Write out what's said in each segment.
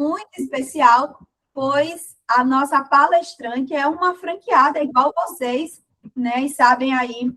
muito especial, pois a nossa palestrante é uma franqueada igual vocês, né? E sabem aí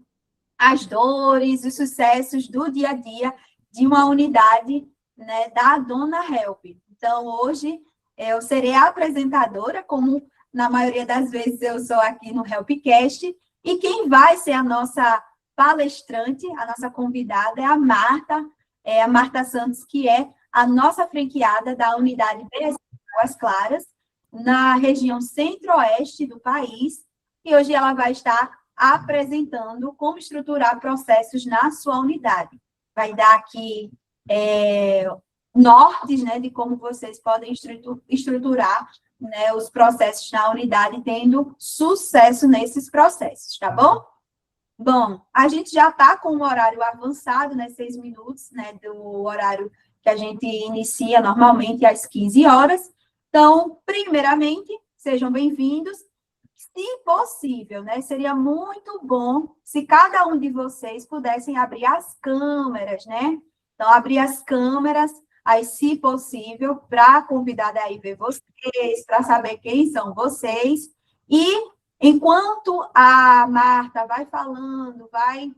as dores, os sucessos do dia a dia de uma unidade, né, da Dona Help. Então, hoje, eu serei a apresentadora, como na maioria das vezes eu sou aqui no Helpcast, e quem vai ser a nossa palestrante, a nossa convidada, é a Marta Santos, que é a nossa franqueada da unidade BSC Águas Claras, na região centro-oeste do país, e hoje ela vai estar apresentando como estruturar processos na sua unidade. Vai dar aqui nortes, né, de como vocês podem estruturar, né, os processos na unidade, tendo sucesso nesses processos, tá bom? Bom, a gente já está com um horário avançado, né, 6 minutos, né, do horário que a gente inicia normalmente às 15 horas. Então, primeiramente, sejam bem-vindos. Se possível, né, seria muito bom se cada um de vocês pudessem abrir as câmeras, né? Então, abrir as câmeras, aí, se possível, para a convidada aí ver vocês, para saber quem são vocês. E, enquanto a Marta vai falando, vai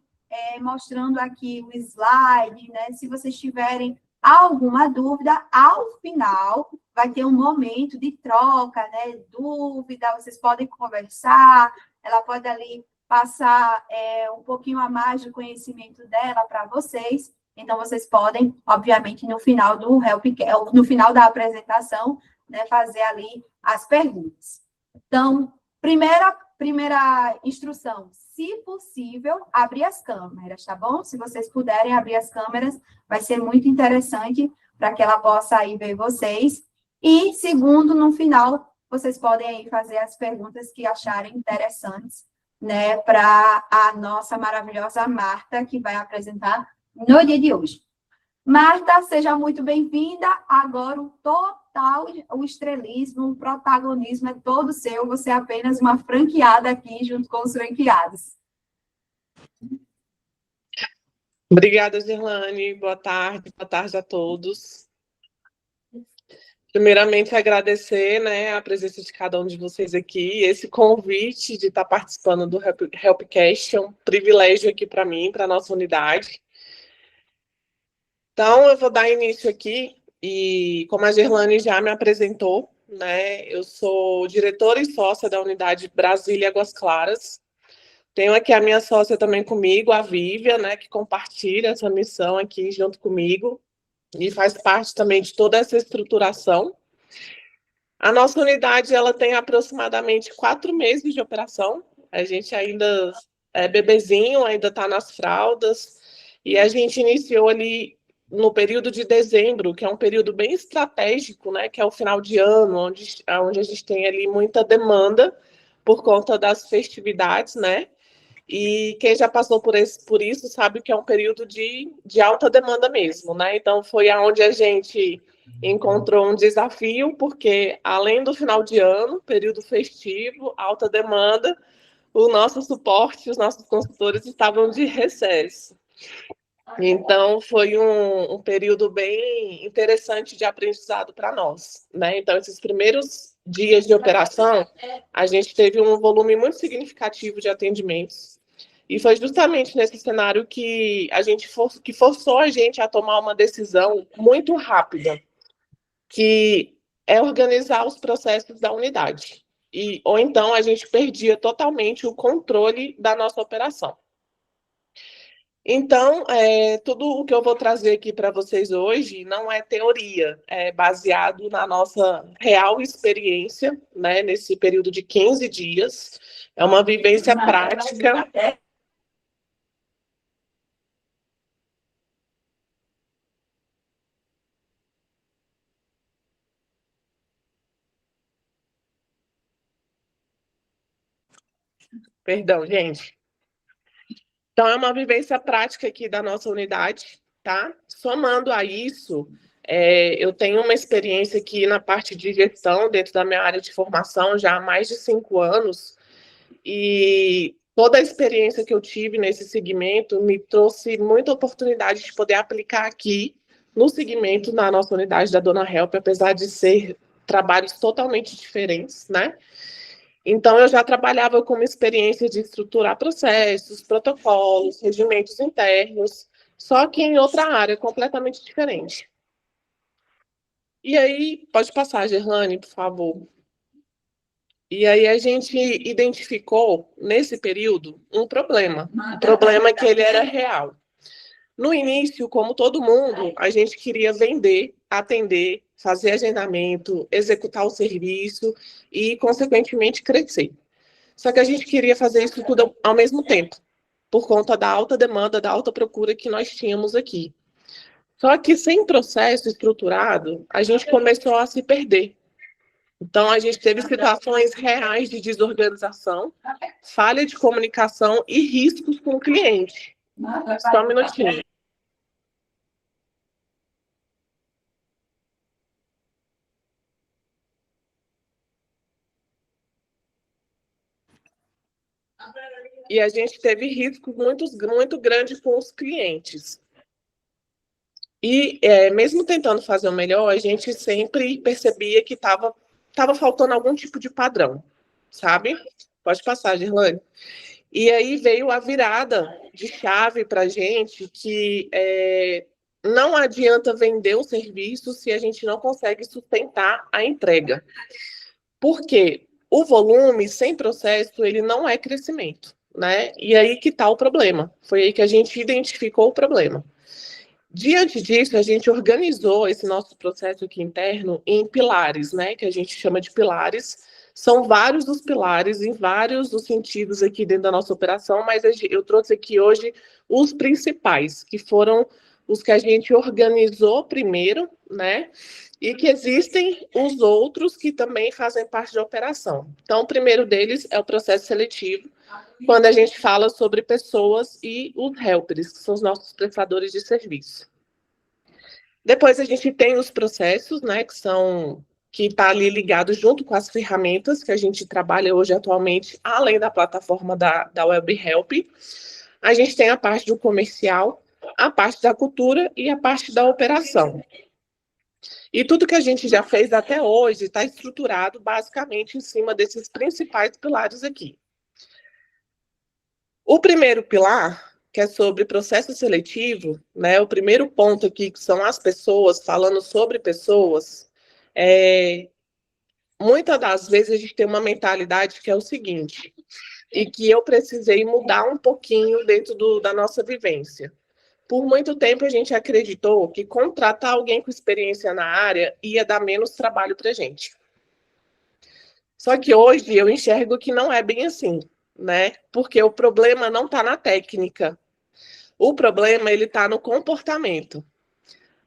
mostrando aqui o slide, né? Se vocês tiverem alguma dúvida, ao final vai ter um momento de troca, né? Dúvida, vocês podem conversar, ela pode ali passar um pouquinho a mais do conhecimento dela para vocês. Então, vocês podem, obviamente, no final do no final da apresentação, né, fazer ali as perguntas. Então, primeira instrução, se possível, abrir as câmeras, tá bom? Se vocês puderem abrir as câmeras, vai ser muito interessante para que ela possa aí ver vocês. E, segundo, no final, vocês podem aí fazer as perguntas que acharem interessantes, né, para a nossa maravilhosa Marta, que vai apresentar no dia de hoje. Marta, seja muito bem-vinda. Agora, o estrelismo, o protagonismo é todo seu. Você é apenas uma franqueada aqui, junto com os franqueados. Obrigada, Gerlane. Boa tarde a todos. Primeiramente, agradecer, né, a presença de cada um de vocês aqui, esse convite de estar participando do Helpcast, é um privilégio aqui para mim, para a nossa unidade. Então, eu vou dar início aqui, e como a Gerlane já me apresentou, né, eu sou diretora e sócia da unidade Brasília Águas Claras. Tenho aqui a minha sócia também comigo, a Vívia, né, que compartilha essa missão aqui junto comigo e faz parte também de toda essa estruturação. A nossa unidade ela tem aproximadamente 4 meses de operação. A gente ainda é bebezinho, ainda está nas fraldas, e a gente iniciou ali no período de dezembro, que é um período bem estratégico, né, que é o final de ano, onde a gente tem ali muita demanda por conta das festividades, né? E quem já passou por isso sabe que é um período de alta demanda mesmo, né? Então, foi aonde a gente encontrou um desafio, porque além do final de ano, período festivo, alta demanda, o nosso suporte, os nossos consultores estavam de recesso. Então, foi um período bem interessante de aprendizado para nós, né? Então, esses primeiros dias de operação, a gente teve um volume muito significativo de atendimentos. E foi justamente nesse cenário que forçou a gente a tomar uma decisão muito rápida, que é organizar os processos da unidade. Ou então a gente perdia totalmente o controle da nossa operação. Então, tudo o que eu vou trazer aqui para vocês hoje não é teoria, é baseado na nossa real experiência, né, nesse período de 15 dias. É uma vivência prática. Perdão, gente. Então, é uma vivência prática aqui da nossa unidade, tá? Somando a isso, eu tenho uma experiência aqui na parte de gestão, dentro da minha área de formação, já há mais de 5 anos, e toda a experiência que eu tive nesse segmento me trouxe muita oportunidade de poder aplicar aqui no segmento na nossa unidade da Dona Help, apesar de ser trabalhos totalmente diferentes, né? Então, eu já trabalhava com uma experiência de estruturar processos, protocolos, regimentos internos, só que em outra área completamente diferente. E aí, pode passar, Gerlane, por favor. E aí a gente identificou, nesse período, um problema. Um problema que ele era real. No início, como todo mundo, a gente queria vender, atender, fazer agendamento, executar o serviço e, consequentemente, crescer. Só que a gente queria fazer isso tudo ao mesmo tempo, por conta da alta demanda, da alta procura que nós tínhamos aqui. Só que sem processo estruturado, a gente começou a se perder. Então, a gente teve situações reais de desorganização, falha de comunicação e riscos com o cliente. Só um minutinho. E a gente teve riscos muito grandes com os clientes. E, mesmo tentando fazer o melhor, a gente sempre percebia que estava faltando algum tipo de padrão, sabe? Pode passar, Gerlane. E aí veio a virada de chave para a gente que não adianta vender o serviço se a gente não consegue sustentar a entrega. Porque o volume sem processo, ele não é crescimento, né? E aí que está o problema. Foi aí que a gente identificou o problema. Diante disso, a gente organizou esse nosso processo aqui interno em pilares, né? Que a gente chama de pilares. São vários os pilares, em vários os sentidos aqui dentro da nossa operação, mas eu trouxe aqui hoje os principais, que foram os que a gente organizou primeiro, né? E que existem os outros que também fazem parte da operação. Então, o primeiro deles é o processo seletivo, quando a gente fala sobre pessoas e os helpers, que são os nossos prestadores de serviço. Depois a gente tem os processos, né, que está ali ligado junto com as ferramentas que a gente trabalha hoje atualmente, além da plataforma da WebHelp. A gente tem a parte do comercial, a parte da cultura e a parte da operação. E tudo que a gente já fez até hoje está estruturado basicamente em cima desses principais pilares aqui. O primeiro pilar, que é sobre processo seletivo, né, o primeiro ponto aqui, que são as pessoas, falando sobre pessoas, muitas das vezes a gente tem uma mentalidade que é o seguinte, e que eu precisei mudar um pouquinho dentro da nossa vivência. Por muito tempo a gente acreditou que contratar alguém com experiência na área ia dar menos trabalho para a gente. Só que hoje eu enxergo que não é bem assim, né? Porque o problema não está na técnica. O problema ele está no comportamento.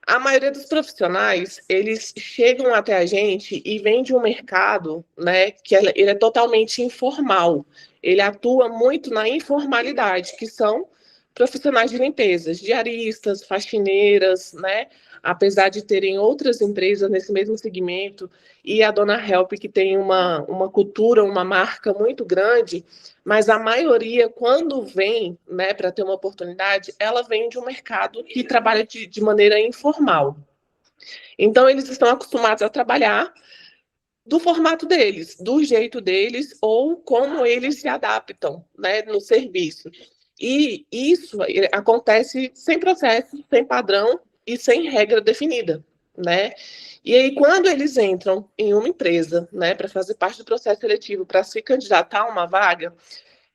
A maioria dos profissionais, eles chegam até a gente e vêm de um mercado, né, que ele é totalmente informal. Ele atua muito na informalidade, que são profissionais de limpeza, diaristas, faxineiras, né? Apesar de terem outras empresas nesse mesmo segmento, e a Dona Help, que tem uma cultura, uma marca muito grande, mas a maioria, quando vem, né, para ter uma oportunidade, ela vem de um mercado que trabalha de maneira informal. Então, eles estão acostumados a trabalhar do formato deles, do jeito deles, ou como eles se adaptam, né, no serviço. E isso acontece sem processo, sem padrão e sem regra definida, né? E aí, quando eles entram em uma empresa, né, para fazer parte do processo seletivo, para se candidatar a uma vaga,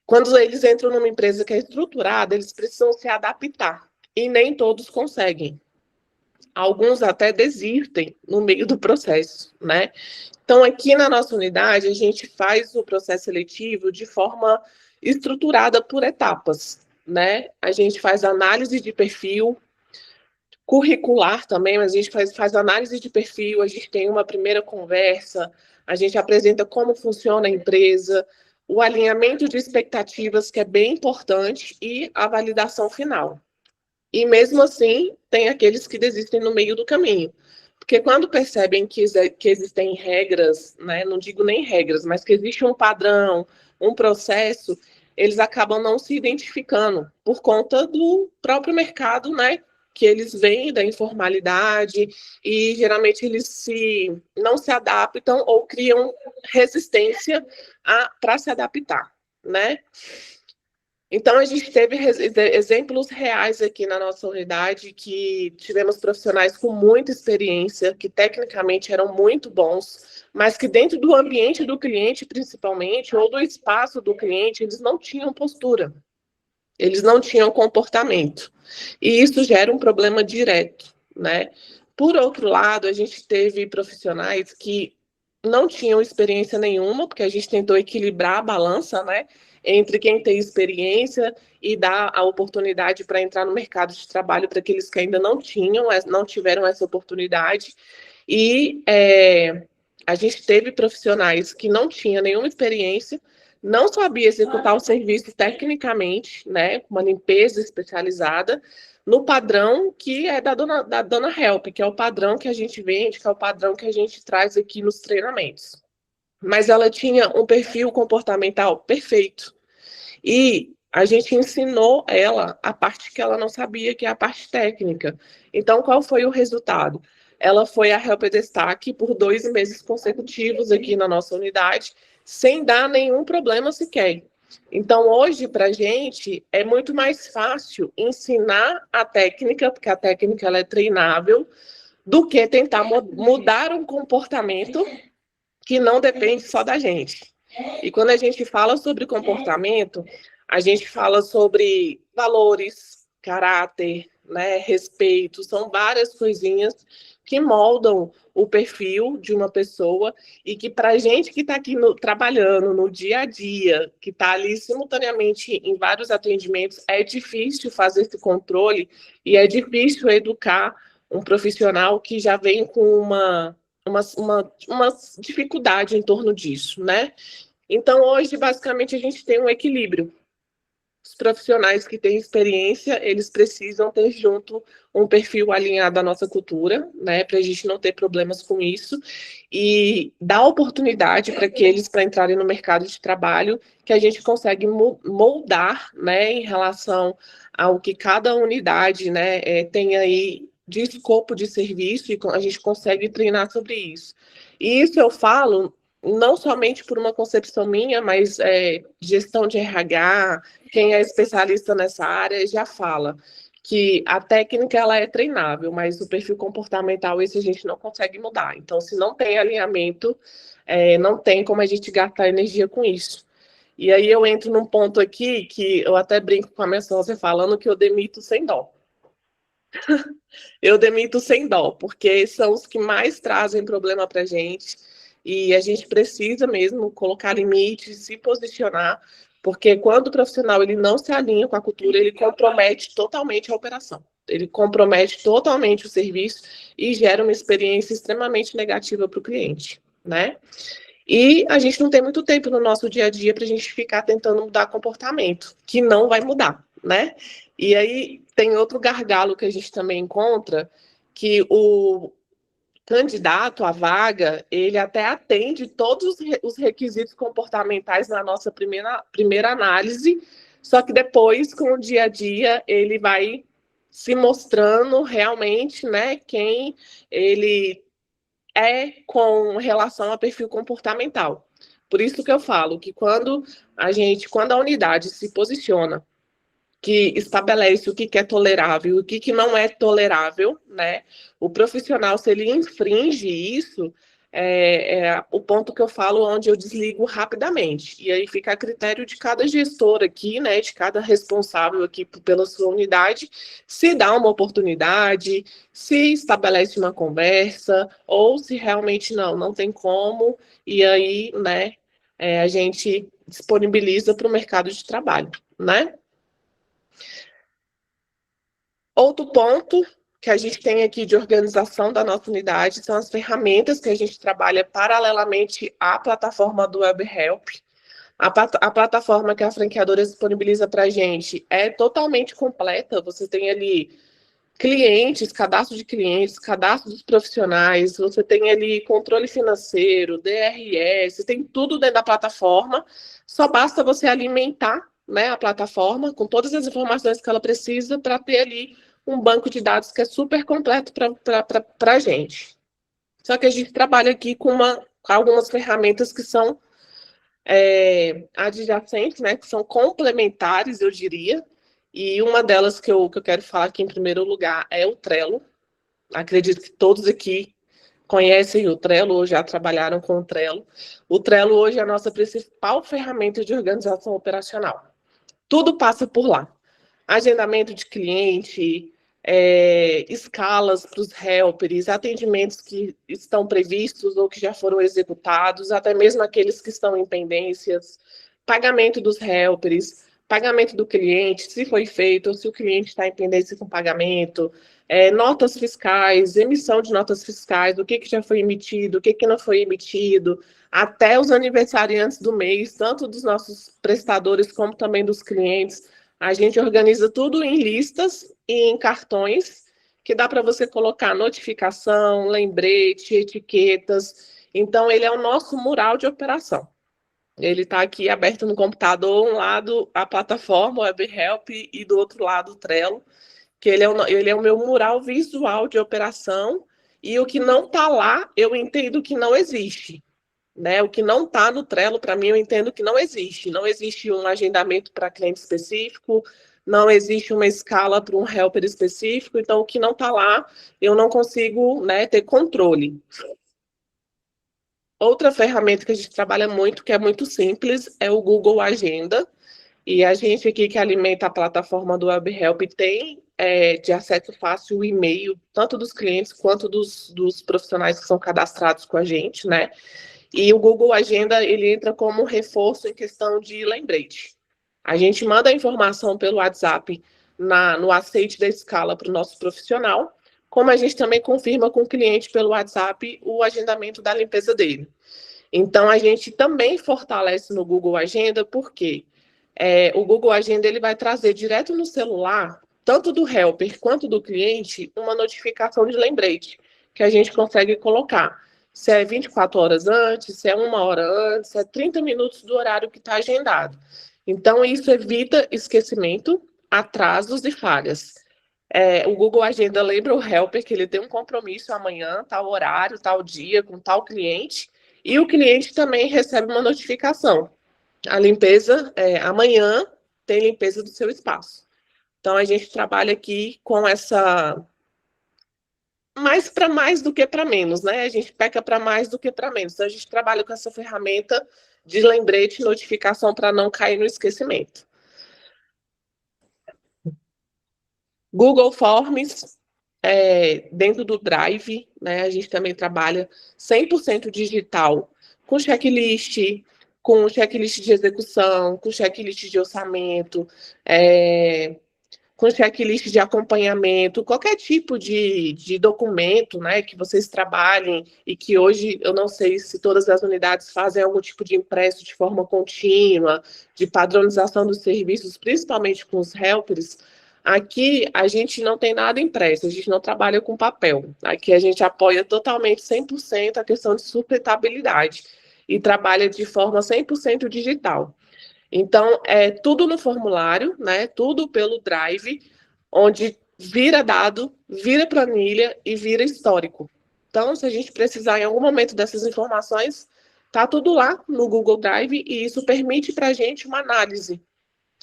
quando eles entram numa empresa que é estruturada, eles precisam se adaptar. E nem todos conseguem. Alguns até desistem no meio do processo, né? Então, aqui na nossa unidade, a gente faz o processo seletivo de forma estruturada por etapas, né? A gente faz análise de perfil, curricular também, mas a gente faz análise de perfil, a gente tem uma primeira conversa, a gente apresenta como funciona a empresa, o alinhamento de expectativas, que é bem importante, e a validação final. E mesmo assim, tem aqueles que desistem no meio do caminho. Porque quando percebem que existem regras, né, não digo nem regras, mas que existe um padrão, um processo, eles acabam não se identificando por conta do próprio mercado, né, que eles vêm da informalidade e geralmente eles não se adaptam ou criam resistência para se adaptar, né? Então, a gente teve exemplos reais aqui na nossa unidade, que tivemos profissionais com muita experiência, que tecnicamente eram muito bons, mas que dentro do ambiente do cliente, principalmente, ou do espaço do cliente, eles não tinham postura, eles não tinham comportamento. E isso gera um problema direto, né? Por outro lado, a gente teve profissionais que não tinham experiência nenhuma, porque a gente tentou equilibrar a balança, né, entre quem tem experiência e dar a oportunidade para entrar no mercado de trabalho para aqueles que ainda não tiveram essa oportunidade. E a gente teve profissionais que não tinham nenhuma experiência, não sabia executar o serviço tecnicamente, né, uma limpeza especializada, no padrão que é da dona Help, que é o padrão que a gente vende, que é o padrão que a gente traz aqui nos treinamentos. Mas ela tinha um perfil comportamental perfeito. E a gente ensinou ela a parte que ela não sabia, que é a parte técnica. Então, qual foi o resultado? Ela foi a Helper Destaque por 2 meses consecutivos aqui na nossa unidade, sem dar nenhum problema sequer. Então, hoje, para a gente, é muito mais fácil ensinar a técnica, porque a técnica ela é treinável, do que tentar mudar um comportamento que não depende só da gente. E quando a gente fala sobre comportamento, a gente fala sobre valores, caráter, né, respeito, são várias coisinhas que moldam o perfil de uma pessoa e que para a gente que está aqui trabalhando no dia a dia, que está ali simultaneamente em vários atendimentos, é difícil fazer esse controle e é difícil educar um profissional que já vem com uma dificuldade em torno disso, né? Então, hoje, basicamente, a gente tem um equilíbrio. Os profissionais que têm experiência, eles precisam ter junto um perfil alinhado à nossa cultura, né, para a gente não ter problemas com isso, e dar oportunidade para aqueles para entrarem no mercado de trabalho, que a gente consegue moldar, né, em relação ao que cada unidade, né, tem aí de escopo de serviço, e a gente consegue treinar sobre isso. E isso eu falo não somente por uma concepção minha, mas gestão de RH, quem é especialista nessa área já fala que a técnica ela é treinável, mas o perfil comportamental esse a gente não consegue mudar. Então, se não tem alinhamento, não tem como a gente gastar energia com isso. E aí eu entro num ponto aqui que eu até brinco com a minha sócia falando que eu demito sem dó. Eu demito sem dó, porque são os que mais trazem problema para a gente. E a gente precisa mesmo colocar limites, se posicionar, porque quando o profissional ele não se alinha com a cultura, ele compromete totalmente a operação. Ele compromete totalmente o serviço e gera uma experiência extremamente negativa para o cliente, né? E a gente não tem muito tempo no nosso dia a dia para a gente ficar tentando mudar comportamento, que não vai mudar, né? E aí tem outro gargalo que a gente também encontra, que o candidato à vaga, ele até atende todos os requisitos comportamentais na nossa primeira análise, só que depois, com o dia a dia, ele vai se mostrando realmente, né, quem ele com relação a perfil comportamental. Por isso que eu falo que quando a unidade se posiciona, que estabelece o que é tolerável e o que não é tolerável, né? O profissional, se ele infringe isso, é o ponto que eu falo onde eu desligo rapidamente. E aí fica a critério de cada gestor aqui, né? De cada responsável aqui pela sua unidade, se dá uma oportunidade, se estabelece uma conversa, ou se realmente não tem como, e aí, né, a gente disponibiliza para o mercado de trabalho, né? Outro ponto que a gente tem aqui de organização da nossa unidade são as ferramentas que a gente trabalha paralelamente à plataforma do WebHelp. A plataforma que a franqueadora disponibiliza para a gente é totalmente completa. Você tem ali clientes, cadastro dos profissionais, você tem ali controle financeiro, DRS, tem tudo dentro da plataforma. Só basta você alimentar, né, a plataforma com todas as informações que ela precisa para ter ali um banco de dados que é super completo para a gente. Só que a gente trabalha aqui com algumas ferramentas que são adjacentes, né, que são complementares, eu diria, e uma delas que eu quero falar aqui em primeiro lugar é o Trello. Acredito que todos aqui conhecem o Trello ou já trabalharam com o Trello. O Trello hoje é a nossa principal ferramenta de organização operacional. Tudo passa por lá. Agendamento de cliente, escalas para os helpers, atendimentos que estão previstos ou que já foram executados, até mesmo aqueles que estão em pendências, pagamento dos helpers, pagamento do cliente, se foi feito ou se o cliente está em pendência com pagamento, notas fiscais, emissão de notas fiscais, o que já foi emitido, o que não foi emitido, até os aniversariantes do mês, tanto dos nossos prestadores como também dos clientes. A gente organiza tudo em listas e em cartões, que dá para você colocar notificação, lembrete, etiquetas. Então, ele é o nosso mural de operação. Ele está aqui aberto no computador, um lado a plataforma, o WebHelp, e do outro lado o Trello, que ele é o meu mural visual de operação, e o que não está lá, eu entendo que não existe. Né? O que não está no Trello, para mim, eu entendo que não existe. Não existe um agendamento para cliente específico, não existe uma escala para um helper específico, então o que não está lá, eu não consigo, né, ter controle. Outra ferramenta que a gente trabalha muito, que é muito simples, é o Google Agenda. E a gente aqui que alimenta a plataforma do WebHelp tem de acesso fácil o e-mail, tanto dos clientes quanto dos profissionais que são cadastrados com a gente, né? E o Google Agenda, ele entra como reforço em questão de lembrete. A gente manda a informação pelo WhatsApp no aceite da escala para o nosso profissional, como a gente também confirma com o cliente pelo WhatsApp o agendamento da limpeza dele. Então, a gente também fortalece no Google Agenda, porque o Google Agenda ele vai trazer direto no celular, tanto do helper quanto do cliente, uma notificação de lembrete, que a gente consegue colocar. Se é 24 horas antes, se é 1 hora antes, se é 30 minutos do horário que está agendado. Então, isso evita esquecimento, atrasos e falhas. O Google Agenda lembra o helper que ele tem um compromisso amanhã, tal horário, tal dia, com tal cliente, e o cliente também recebe uma notificação. A limpeza, amanhã tem limpeza do seu espaço. Então, a gente trabalha aqui com essa mais para mais do que para menos, né? A gente peca para mais do que para menos. Então, a gente trabalha com essa ferramenta de lembrete e notificação para não cair no esquecimento. Google Forms, dentro do Drive, né? A gente também trabalha 100% digital, com checklist de execução, com checklist de orçamento, com checklist de acompanhamento, qualquer tipo de documento, né, que vocês trabalhem e que hoje eu não sei se todas as unidades fazem algum tipo de impresso de forma contínua, de padronização dos serviços, principalmente com os helpers. Aqui a gente não tem nada impresso, a gente não trabalha com papel. Aqui a gente apoia totalmente 100% a questão de sustentabilidade e trabalha de forma 100% digital. Então, é tudo no formulário, né? Tudo pelo Drive, onde vira dado, vira planilha e vira histórico. Então, se a gente precisar em algum momento dessas informações, tá tudo lá no Google Drive e isso permite para a gente uma análise.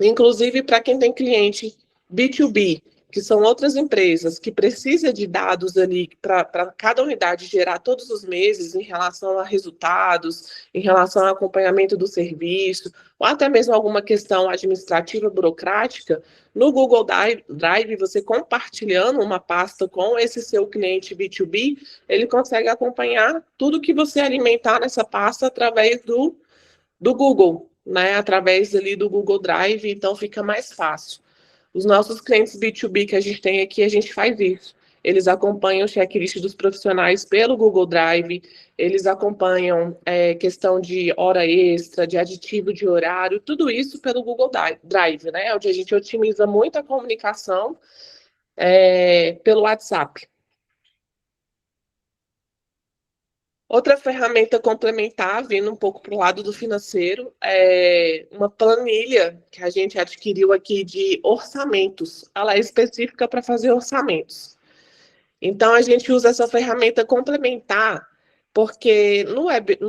Inclusive, para quem tem cliente B2B, que são outras empresas, que precisa de dados ali para cada unidade gerar todos os meses em relação a resultados, em relação ao acompanhamento do serviço, ou até mesmo alguma questão administrativa, burocrática, no Google Drive, você compartilhando uma pasta com esse seu cliente B2B, ele consegue acompanhar tudo que você alimentar nessa pasta através do Google, né? Através ali do Google Drive, então fica mais fácil. Os nossos clientes B2B que a gente tem aqui, a gente faz isso. Eles acompanham o checklist dos profissionais pelo Google Drive, eles acompanham questão de hora extra, de aditivo de horário, tudo isso pelo Google Drive, né? Onde a gente otimiza muito a comunicação pelo WhatsApp. Outra ferramenta complementar, vindo um pouco para o lado do financeiro, é uma planilha que a gente adquiriu aqui de orçamentos. Ela é específica para fazer orçamentos. Então, a gente usa essa ferramenta complementar, porque no Web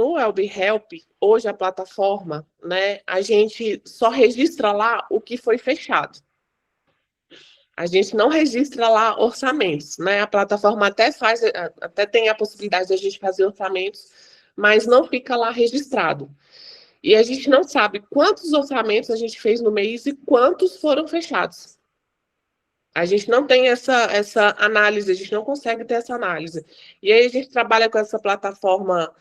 Help, hoje a plataforma, né, a gente só registra lá o que foi fechado. A gente não registra lá orçamentos, né? A plataforma até tem a possibilidade de a gente fazer orçamentos, mas não fica lá registrado. E a gente não sabe quantos orçamentos a gente fez no mês e quantos foram fechados. A gente não tem essa análise, a gente não consegue ter essa análise. E aí a gente trabalha com essa plataforma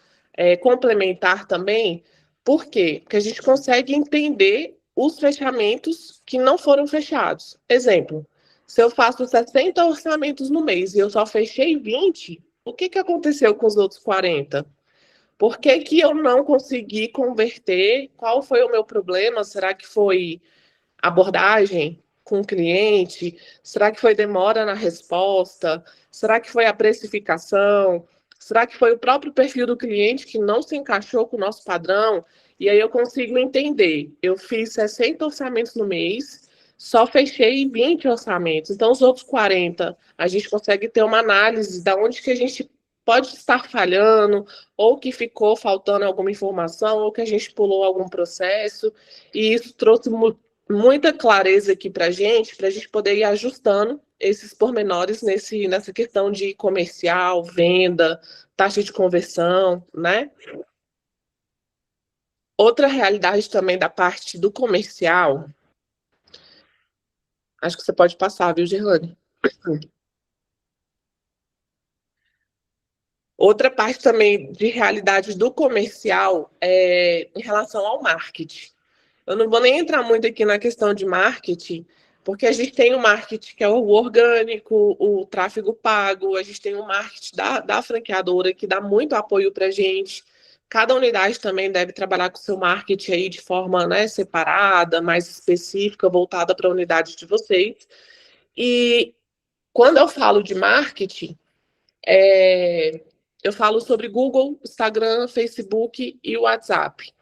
complementar também. Por quê? Porque a gente consegue entender os fechamentos que não foram fechados. Exemplo, se eu faço 60 orçamentos no mês e eu só fechei 20, o que aconteceu com os outros 40? Por que eu não consegui converter? Qual foi o meu problema? Será que foi abordagem com o cliente? Será que foi demora na resposta? Será que foi a precificação? Será que foi o próprio perfil do cliente que não se encaixou com o nosso padrão? E aí eu consigo entender. Eu fiz 60 orçamentos no mês, só fechei 20 orçamentos. Então, os outros 40, a gente consegue ter uma análise de onde que a gente pode estar falhando, ou que ficou faltando alguma informação, ou que a gente pulou algum processo. E isso trouxe muita clareza aqui para a gente poder ir ajustando esses pormenores nessa questão de comercial, venda, taxa de conversão, né? Outra realidade também da parte do comercial, acho que você pode passar, viu, Gerlane? Outra parte também de realidade do comercial é em relação ao marketing. Eu não vou nem entrar muito aqui na questão de marketing, porque a gente tem o marketing que é o orgânico, o tráfego pago, a gente tem o marketing da franqueadora que dá muito apoio para a gente. Cada unidade também deve trabalhar com o seu marketing aí de forma, né, separada, mais específica, voltada para a unidade de vocês. E quando eu falo de marketing, eu falo sobre Google, Instagram, Facebook e WhatsApp.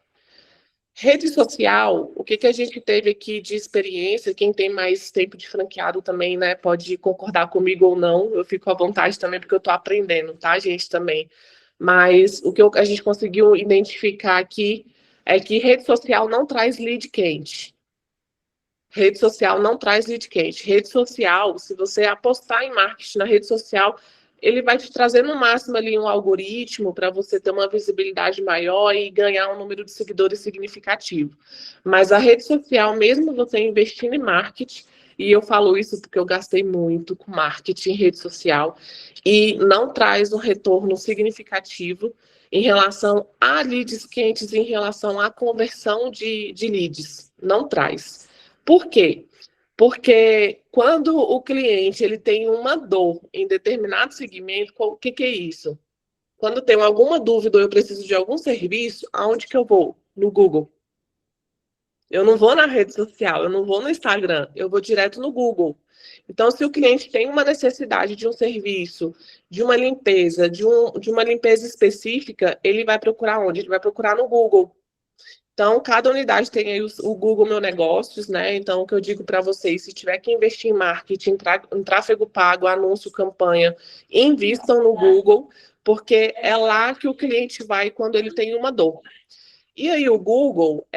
Rede social, o que a gente teve aqui de experiência, quem tem mais tempo de franqueado também, né, pode concordar comigo ou não, eu fico à vontade também, porque eu estou aprendendo, tá, gente, também. Mas o que a gente conseguiu identificar aqui é que rede social não traz lead quente. Rede social não traz lead quente. Rede social, se você apostar em marketing na rede social, ele vai te trazer no máximo ali um algoritmo para você ter uma visibilidade maior e ganhar um número de seguidores significativo. Mas a rede social, mesmo você investindo em marketing, e eu falo isso porque eu gastei muito com marketing em rede social, e não traz um retorno significativo em relação a leads quentes, em relação à conversão de leads. Não traz. Por quê? Porque quando o cliente ele tem uma dor em determinado segmento, o que é isso? Quando tenho alguma dúvida ou eu preciso de algum serviço, aonde que eu vou? No Google. Eu não vou na rede social, eu não vou no Instagram, eu vou direto no Google. Então, se o cliente tem uma necessidade de um serviço, de uma limpeza, de uma limpeza específica, ele vai procurar onde? Ele vai procurar no Google. Então, cada unidade tem aí o Google Meu Negócios, né? Então, o que eu digo para vocês, se tiver que investir em marketing, em tráfego pago, anúncio, campanha, invistam no Google, porque é lá que o cliente vai quando ele tem uma dor. E aí o Google,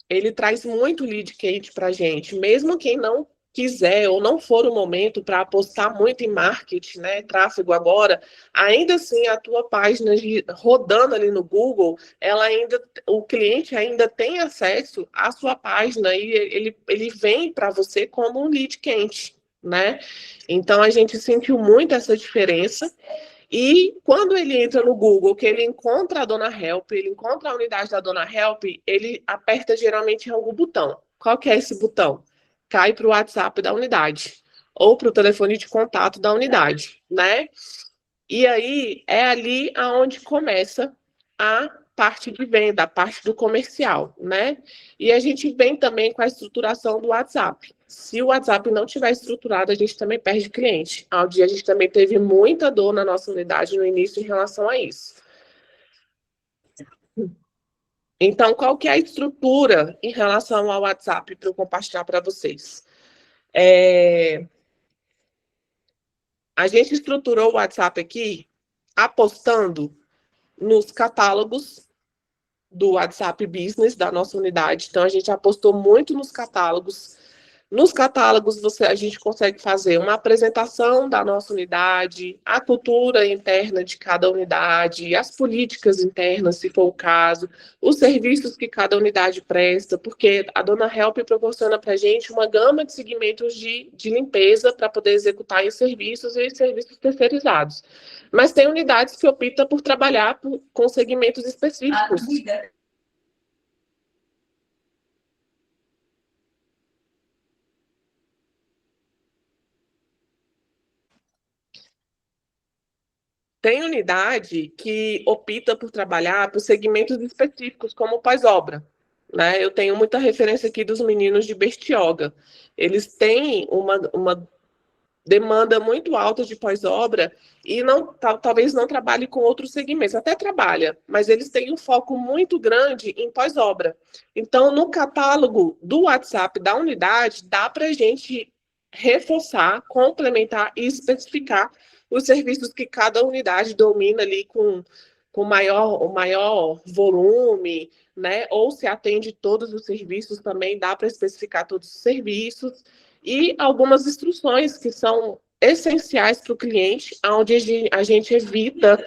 ele traz muito lead quente para a gente, mesmo quem não quiser ou não for o momento para apostar muito em marketing, né, tráfego agora, ainda assim a tua página rodando ali no Google, o cliente ainda tem acesso à sua página e ele vem para você como um lead quente, né? Então a gente sentiu muito essa diferença. E quando ele entra no Google, que ele encontra a Dona Help, ele encontra a unidade da Dona Help, ele aperta geralmente em algum botão. Qual que é esse botão? Cai para o WhatsApp da unidade ou para o telefone de contato da unidade, né? E aí é ali aonde começa a parte de venda, a parte do comercial, né? E a gente vem também com a estruturação do WhatsApp. Se o WhatsApp não tiver estruturado, a gente também perde cliente. A gente também teve muita dor na nossa unidade no início em relação a isso. Então, qual que é a estrutura em relação ao WhatsApp para eu compartilhar para vocês? A gente estruturou o WhatsApp aqui apostando nos catálogos do WhatsApp Business da nossa unidade. Então, a gente apostou muito nos catálogos. Nos catálogos, a gente consegue fazer uma apresentação da nossa unidade, a cultura interna de cada unidade, as políticas internas, se for o caso, os serviços que cada unidade presta, porque a Dona Help proporciona para a gente uma gama de segmentos de limpeza para poder executar em serviços e em serviços terceirizados. Mas tem unidades que optam por trabalhar com segmentos específicos. Tem unidade que opta por trabalhar por segmentos específicos, como pós-obra. Né? Eu tenho muita referência aqui dos meninos de Bertioga. Eles têm uma demanda muito alta de pós-obra e talvez não trabalhe com outros segmentos. Até trabalha, mas eles têm um foco muito grande em pós-obra. Então, no catálogo do WhatsApp da unidade, dá para a gente reforçar, complementar e especificar os serviços que cada unidade domina ali com o maior volume, né? Ou se atende todos os serviços, também dá para especificar todos os serviços, e algumas instruções que são essenciais para o cliente, onde a gente evita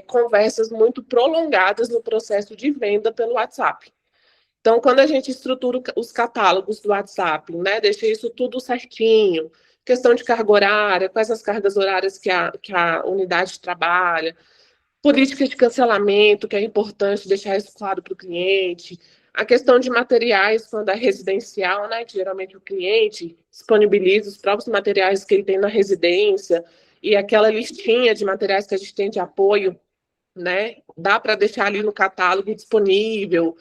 conversas muito prolongadas no processo de venda pelo WhatsApp. Então, quando a gente estrutura os catálogos do WhatsApp, né, deixa isso tudo certinho, questão de carga horária, quais as cargas horárias que a unidade trabalha, política de cancelamento, que é importante deixar isso claro para o cliente, a questão de materiais, quando é residencial, né, que geralmente o cliente disponibiliza os próprios materiais que ele tem na residência, e aquela listinha de materiais que a gente tem de apoio, né, dá para deixar ali no catálogo disponível.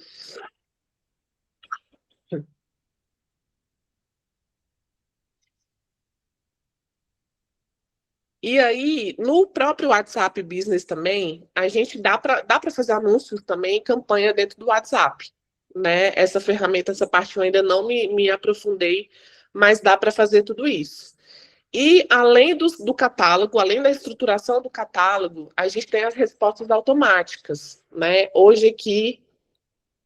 E aí, no próprio WhatsApp Business também, a gente dá para fazer anúncios também, campanha dentro do WhatsApp, né? Essa ferramenta, essa parte eu ainda não me aprofundei, mas dá para fazer tudo isso. E além do catálogo, além da estruturação do catálogo, a gente tem as respostas automáticas, né? Hoje aqui,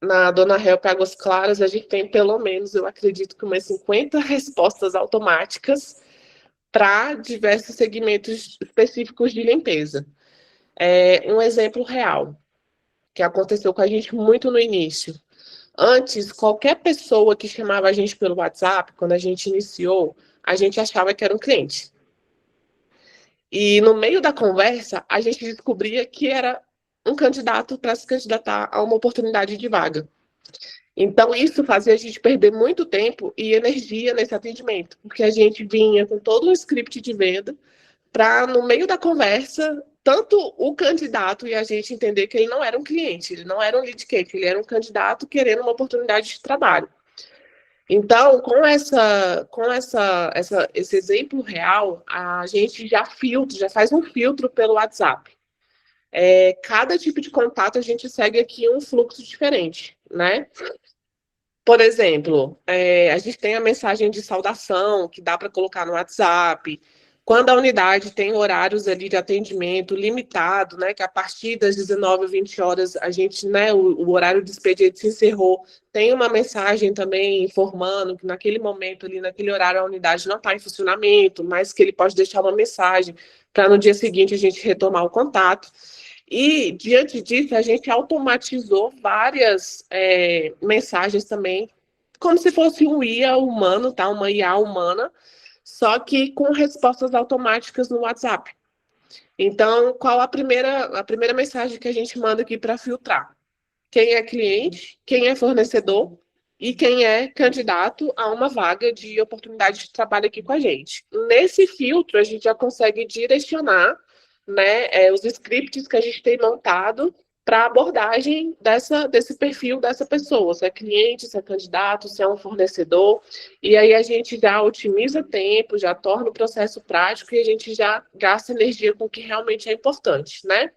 na Dona Help Águas Claras, a gente tem pelo menos, eu acredito que umas 50 respostas automáticas para diversos segmentos específicos de limpeza. Um exemplo real, que aconteceu com a gente muito no início. Antes, qualquer pessoa que chamava a gente pelo WhatsApp, quando a gente iniciou, a gente achava que era um cliente. E no meio da conversa, a gente descobria que era um candidato para se candidatar a uma oportunidade de vaga. Então, isso fazia a gente perder muito tempo e energia nesse atendimento, porque a gente vinha com todo um script de venda para, no meio da conversa, tanto o candidato e a gente entender que ele não era um cliente, ele não era um lead cake, ele era um candidato querendo uma oportunidade de trabalho. Então, com esse exemplo real, a gente já faz um filtro pelo WhatsApp. Cada tipo de contato a gente segue aqui um fluxo diferente, né? Por exemplo, a gente tem a mensagem de saudação, que dá para colocar no WhatsApp. Quando a unidade tem horários ali de atendimento limitado, né, que a partir das 19 h 20 horas, a gente, né, o horário de expediente se encerrou, tem uma mensagem também informando que naquele momento ali, naquele horário, a unidade não está em funcionamento, mas que ele pode deixar uma mensagem para no dia seguinte a gente retomar o contato. E, diante disso, a gente automatizou várias mensagens também, como se fosse um IA humano, tá? Uma IA humana, só que com respostas automáticas no WhatsApp. Então, qual a primeira mensagem que a gente manda aqui para filtrar? Quem é cliente, quem é fornecedor e quem é candidato a uma vaga de oportunidade de trabalho aqui com a gente. Nesse filtro, a gente já consegue direcionar, né, os scripts que a gente tem montado para a abordagem desse perfil dessa pessoa, se é cliente, se é candidato, se é um fornecedor, e aí a gente já otimiza tempo, já torna o processo prático e a gente já gasta energia com o que realmente é importante, né?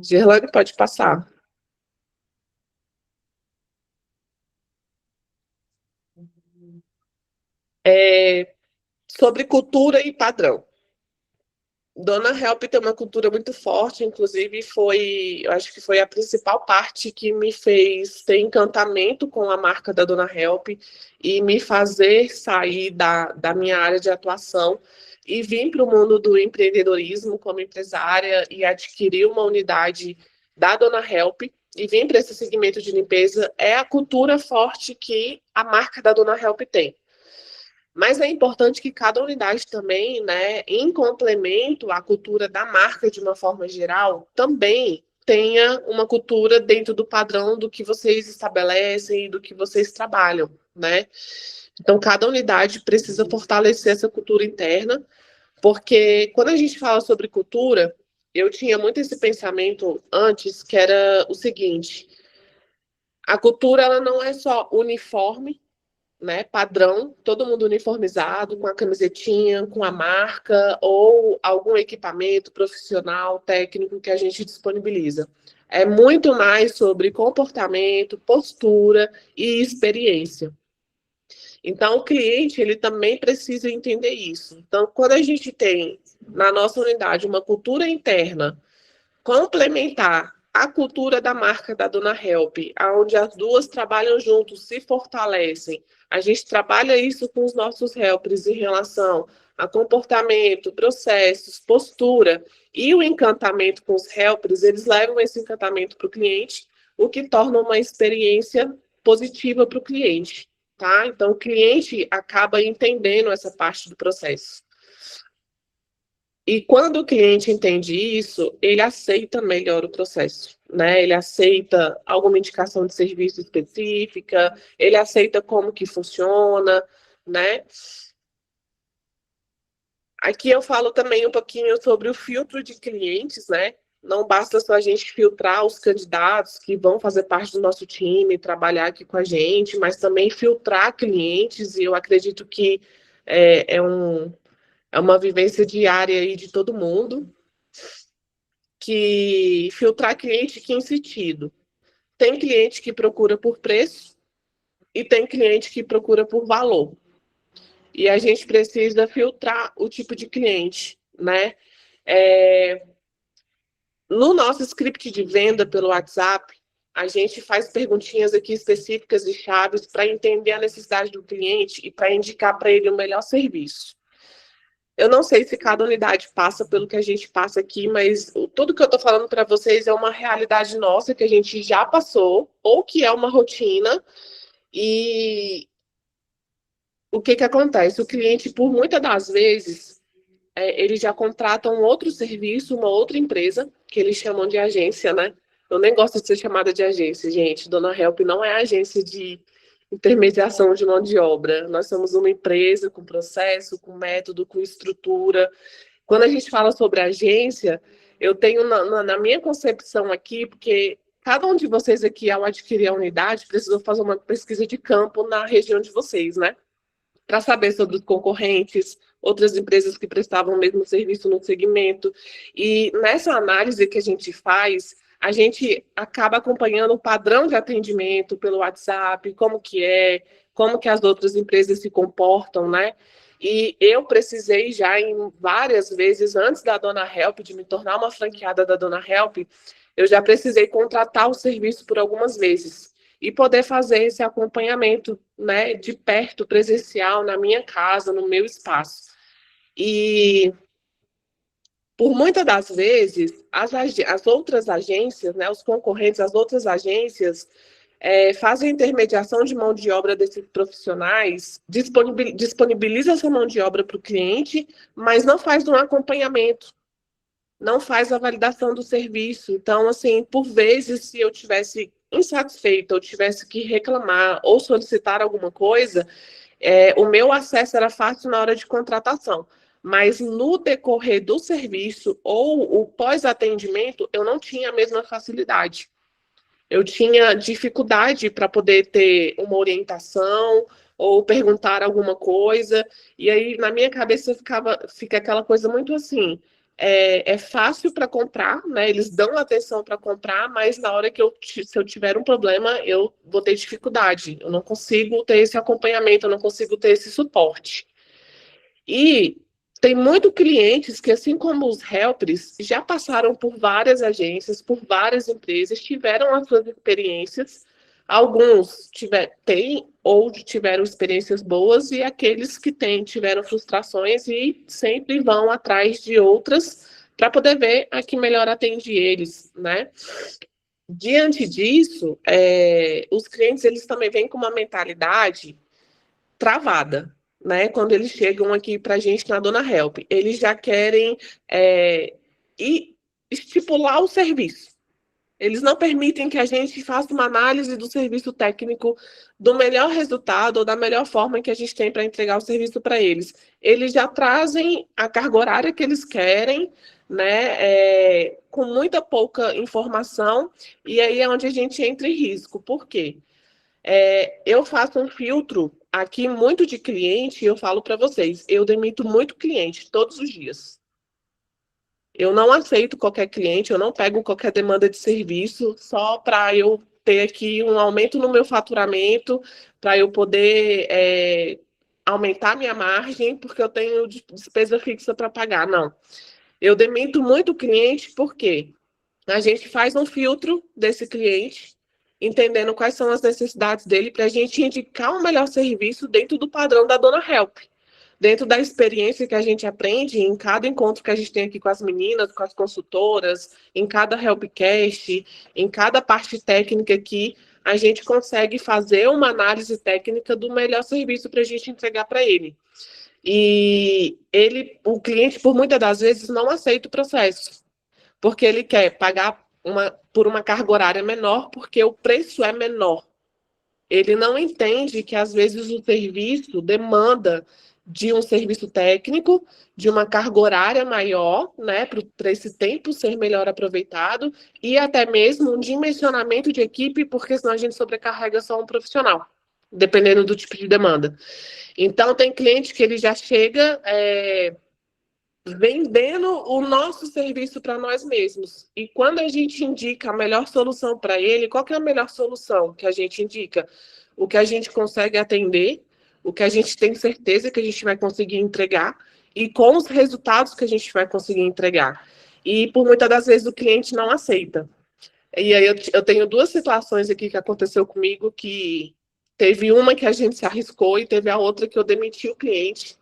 Gerlane, pode passar. Sobre cultura e padrão. Dona Help tem uma cultura muito forte, inclusive eu acho que foi a principal parte que me fez ter encantamento com a marca da Dona Help e me fazer sair da minha área de atuação e vir para o mundo do empreendedorismo como empresária e adquirir uma unidade da Dona Help e vir para esse segmento de limpeza é a cultura forte que a marca da Dona Help tem. Mas é importante que cada unidade também, né, em complemento à cultura da marca de uma forma geral, também tenha uma cultura dentro do padrão do que vocês estabelecem e do que vocês trabalham, né? Então, cada unidade precisa fortalecer essa cultura interna, porque quando a gente fala sobre cultura, eu tinha muito esse pensamento antes, que era o seguinte: a cultura ela não é só uniforme, né, padrão, todo mundo uniformizado, com a camisetinha, com a marca ou algum equipamento profissional, técnico que a gente disponibiliza. É muito mais sobre comportamento, postura e experiência. Então, o cliente ele também precisa entender isso. Então, quando a gente tem na nossa unidade uma cultura interna complementar a cultura da marca da Dona Help, onde as duas trabalham juntos, se fortalecem. A gente trabalha isso com os nossos helpers em relação a comportamento, processos, postura e o encantamento com os helpers, eles levam esse encantamento para o cliente, o que torna uma experiência positiva para o cliente, tá? Então, o cliente acaba entendendo essa parte do processo. E quando o cliente entende isso, ele aceita melhor o processo, né? Ele aceita alguma indicação de serviço específica, ele aceita como que funciona, né? Aqui eu falo também um pouquinho sobre o filtro de clientes, né? Não basta só a gente filtrar os candidatos que vão fazer parte do nosso time, trabalhar aqui com a gente, mas também filtrar clientes, e eu acredito que é uma vivência diária aí de todo mundo, que filtrar cliente que em sentido. Tem cliente que procura por preço e tem cliente que procura por valor. E a gente precisa filtrar o tipo de cliente, né? No nosso script de venda pelo WhatsApp, a gente faz perguntinhas aqui específicas e chaves para entender a necessidade do cliente e para indicar para ele o melhor serviço. Eu não sei se cada unidade passa pelo que a gente passa aqui, mas tudo que eu estou falando para vocês é uma realidade nossa que a gente já passou, ou que é uma rotina. E o que acontece? O cliente, por muitas das vezes, ele já contrata um outro serviço, uma outra empresa, que eles chamam de agência, né? Eu nem gosto de ser chamada de agência, gente. Dona Help não é agência de intermediação de mão de obra. Nós somos uma empresa com processo, com método, com estrutura. Quando a gente fala sobre agência, eu tenho na minha concepção aqui, porque cada um de vocês aqui, ao adquirir a unidade, precisou fazer uma pesquisa de campo na região de vocês, né? Para saber sobre os concorrentes, outras empresas que prestavam o mesmo serviço no segmento. E nessa análise que a gente faz, a gente acaba acompanhando o padrão de atendimento pelo WhatsApp, como que as outras empresas se comportam, né? E eu precisei já em várias vezes, antes da Dona Help, de me tornar uma franqueada da Dona Help, eu já precisei contratar o serviço por algumas vezes e poder fazer esse acompanhamento, né, de perto, presencial, na minha casa, no meu espaço. E por muitas das vezes, as outras agências, né, os concorrentes, as outras agências, fazem intermediação de mão de obra desses profissionais, disponibiliza essa mão de obra para o cliente, mas não faz um acompanhamento, não faz a validação do serviço. Então, assim, por vezes, se eu tivesse insatisfeita, ou tivesse que reclamar ou solicitar alguma coisa, o meu acesso era fácil na hora de contratação. mas no decorrer do serviço ou o pós-atendimento, eu não tinha a mesma facilidade. Eu tinha dificuldade para poder ter uma orientação ou perguntar alguma coisa, e aí na minha cabeça fica aquela coisa muito assim, é fácil para comprar, né? Eles dão atenção para comprar, mas na hora que se eu tiver um problema, eu vou ter dificuldade, eu não consigo ter esse acompanhamento, eu não consigo ter esse suporte. E tem muitos clientes que, assim como os helpers, já passaram por várias agências, por várias empresas, tiveram as suas experiências. Alguns têm ou tiveram experiências boas, e aqueles que têm tiveram frustrações e sempre vão atrás de outras para poder ver a que melhor atende eles, né? Diante disso, os clientes eles também vêm com uma mentalidade travada, né? Quando eles chegam aqui para a gente na Dona Help, eles já querem estipular o serviço. Eles não permitem que a gente faça uma análise do serviço técnico do melhor resultado ou da melhor forma que a gente tem para entregar o serviço para eles. Eles já trazem a carga horária que eles querem, né? Com muita pouca informação, e aí é onde a gente entra em risco. Por quê? Eu faço um filtro aqui muito de cliente, e eu falo para vocês, eu demito muito cliente todos os dias. Eu não aceito qualquer cliente, eu não pego qualquer demanda de serviço só para eu ter aqui um aumento no meu faturamento, para eu poder aumentar minha margem, porque eu tenho despesa fixa para pagar. Não. Eu demito muito cliente porque a gente faz um filtro desse cliente, entendendo quais são as necessidades dele, para a gente indicar o melhor serviço dentro do padrão da Dona Help. Dentro da experiência que a gente aprende em cada encontro que a gente tem aqui com as meninas, com as consultoras, em cada Helpcast, em cada parte técnica aqui, a gente consegue fazer uma análise técnica do melhor serviço para a gente entregar para ele. E o cliente, por muitas das vezes, não aceita o processo, porque ele quer pagar por uma carga horária menor, porque o preço é menor. Ele não entende que, às vezes, o serviço demanda de um serviço técnico, de uma carga horária maior, né, para esse tempo ser melhor aproveitado, e até mesmo um dimensionamento de equipe, porque senão a gente sobrecarrega só um profissional, dependendo do tipo de demanda. Então, tem cliente que ele já chega vendendo o nosso serviço para nós mesmos. E quando a gente indica a melhor solução para ele, qual que é a melhor solução que a gente indica? O que a gente consegue atender, o que a gente tem certeza que a gente vai conseguir entregar e com os resultados que a gente vai conseguir entregar. E por muitas das vezes o cliente não aceita. E aí eu tenho duas situações aqui que aconteceu comigo, que teve uma que a gente se arriscou e teve a outra que eu demiti o cliente,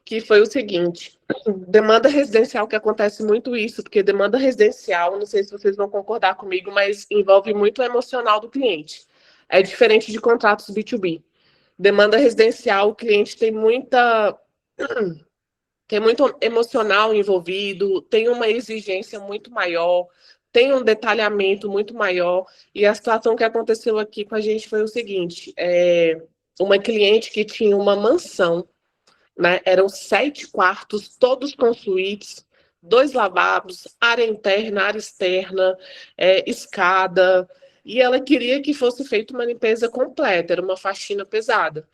que foi o seguinte: demanda residencial, que acontece muito isso, porque demanda residencial, não sei se vocês vão concordar comigo, mas envolve muito o emocional do cliente. É diferente de contratos B2B. Demanda residencial, o cliente tem muito emocional envolvido, tem uma exigência muito maior, tem um detalhamento muito maior. E a situação que aconteceu aqui com a gente foi o seguinte: uma cliente que tinha uma mansão, né? Eram 7 quartos, todos com suítes, 2 lavabos, área interna, área externa, escada, e ela queria que fosse feita uma limpeza completa, era uma faxina pesada.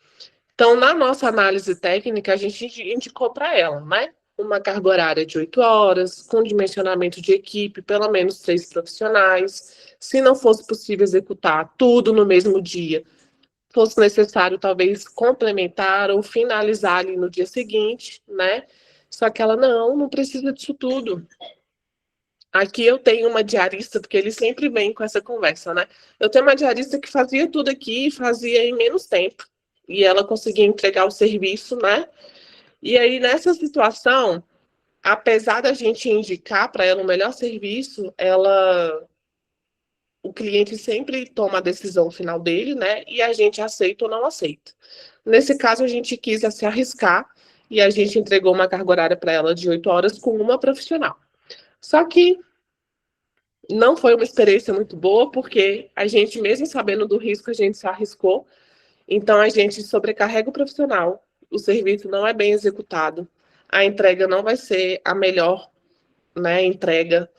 Então, na nossa análise técnica, a gente indicou para ela, né? Uma carga horária de 8 horas, com dimensionamento de equipe, pelo menos 3 profissionais. Se não fosse possível executar tudo no mesmo dia, fosse necessário talvez complementar ou finalizar ali no dia seguinte, né? Só que ela não precisa disso tudo. Aqui eu tenho uma diarista, porque ele sempre vem com essa conversa, né? Eu tenho uma diarista que fazia tudo aqui e fazia em menos tempo. E ela conseguia entregar o serviço, né? E aí, nessa situação, apesar da gente indicar para ela o melhor serviço, o cliente sempre toma a decisão final dele, né? E a gente aceita ou não aceita. Nesse caso, a gente quis se arriscar e a gente entregou uma carga horária para ela de 8 horas com uma profissional. Só que não foi uma experiência muito boa, porque a gente, mesmo sabendo do risco, a gente se arriscou. Então, a gente sobrecarrega o profissional, o serviço não é bem executado, a entrega não vai ser a melhor, né, entrega.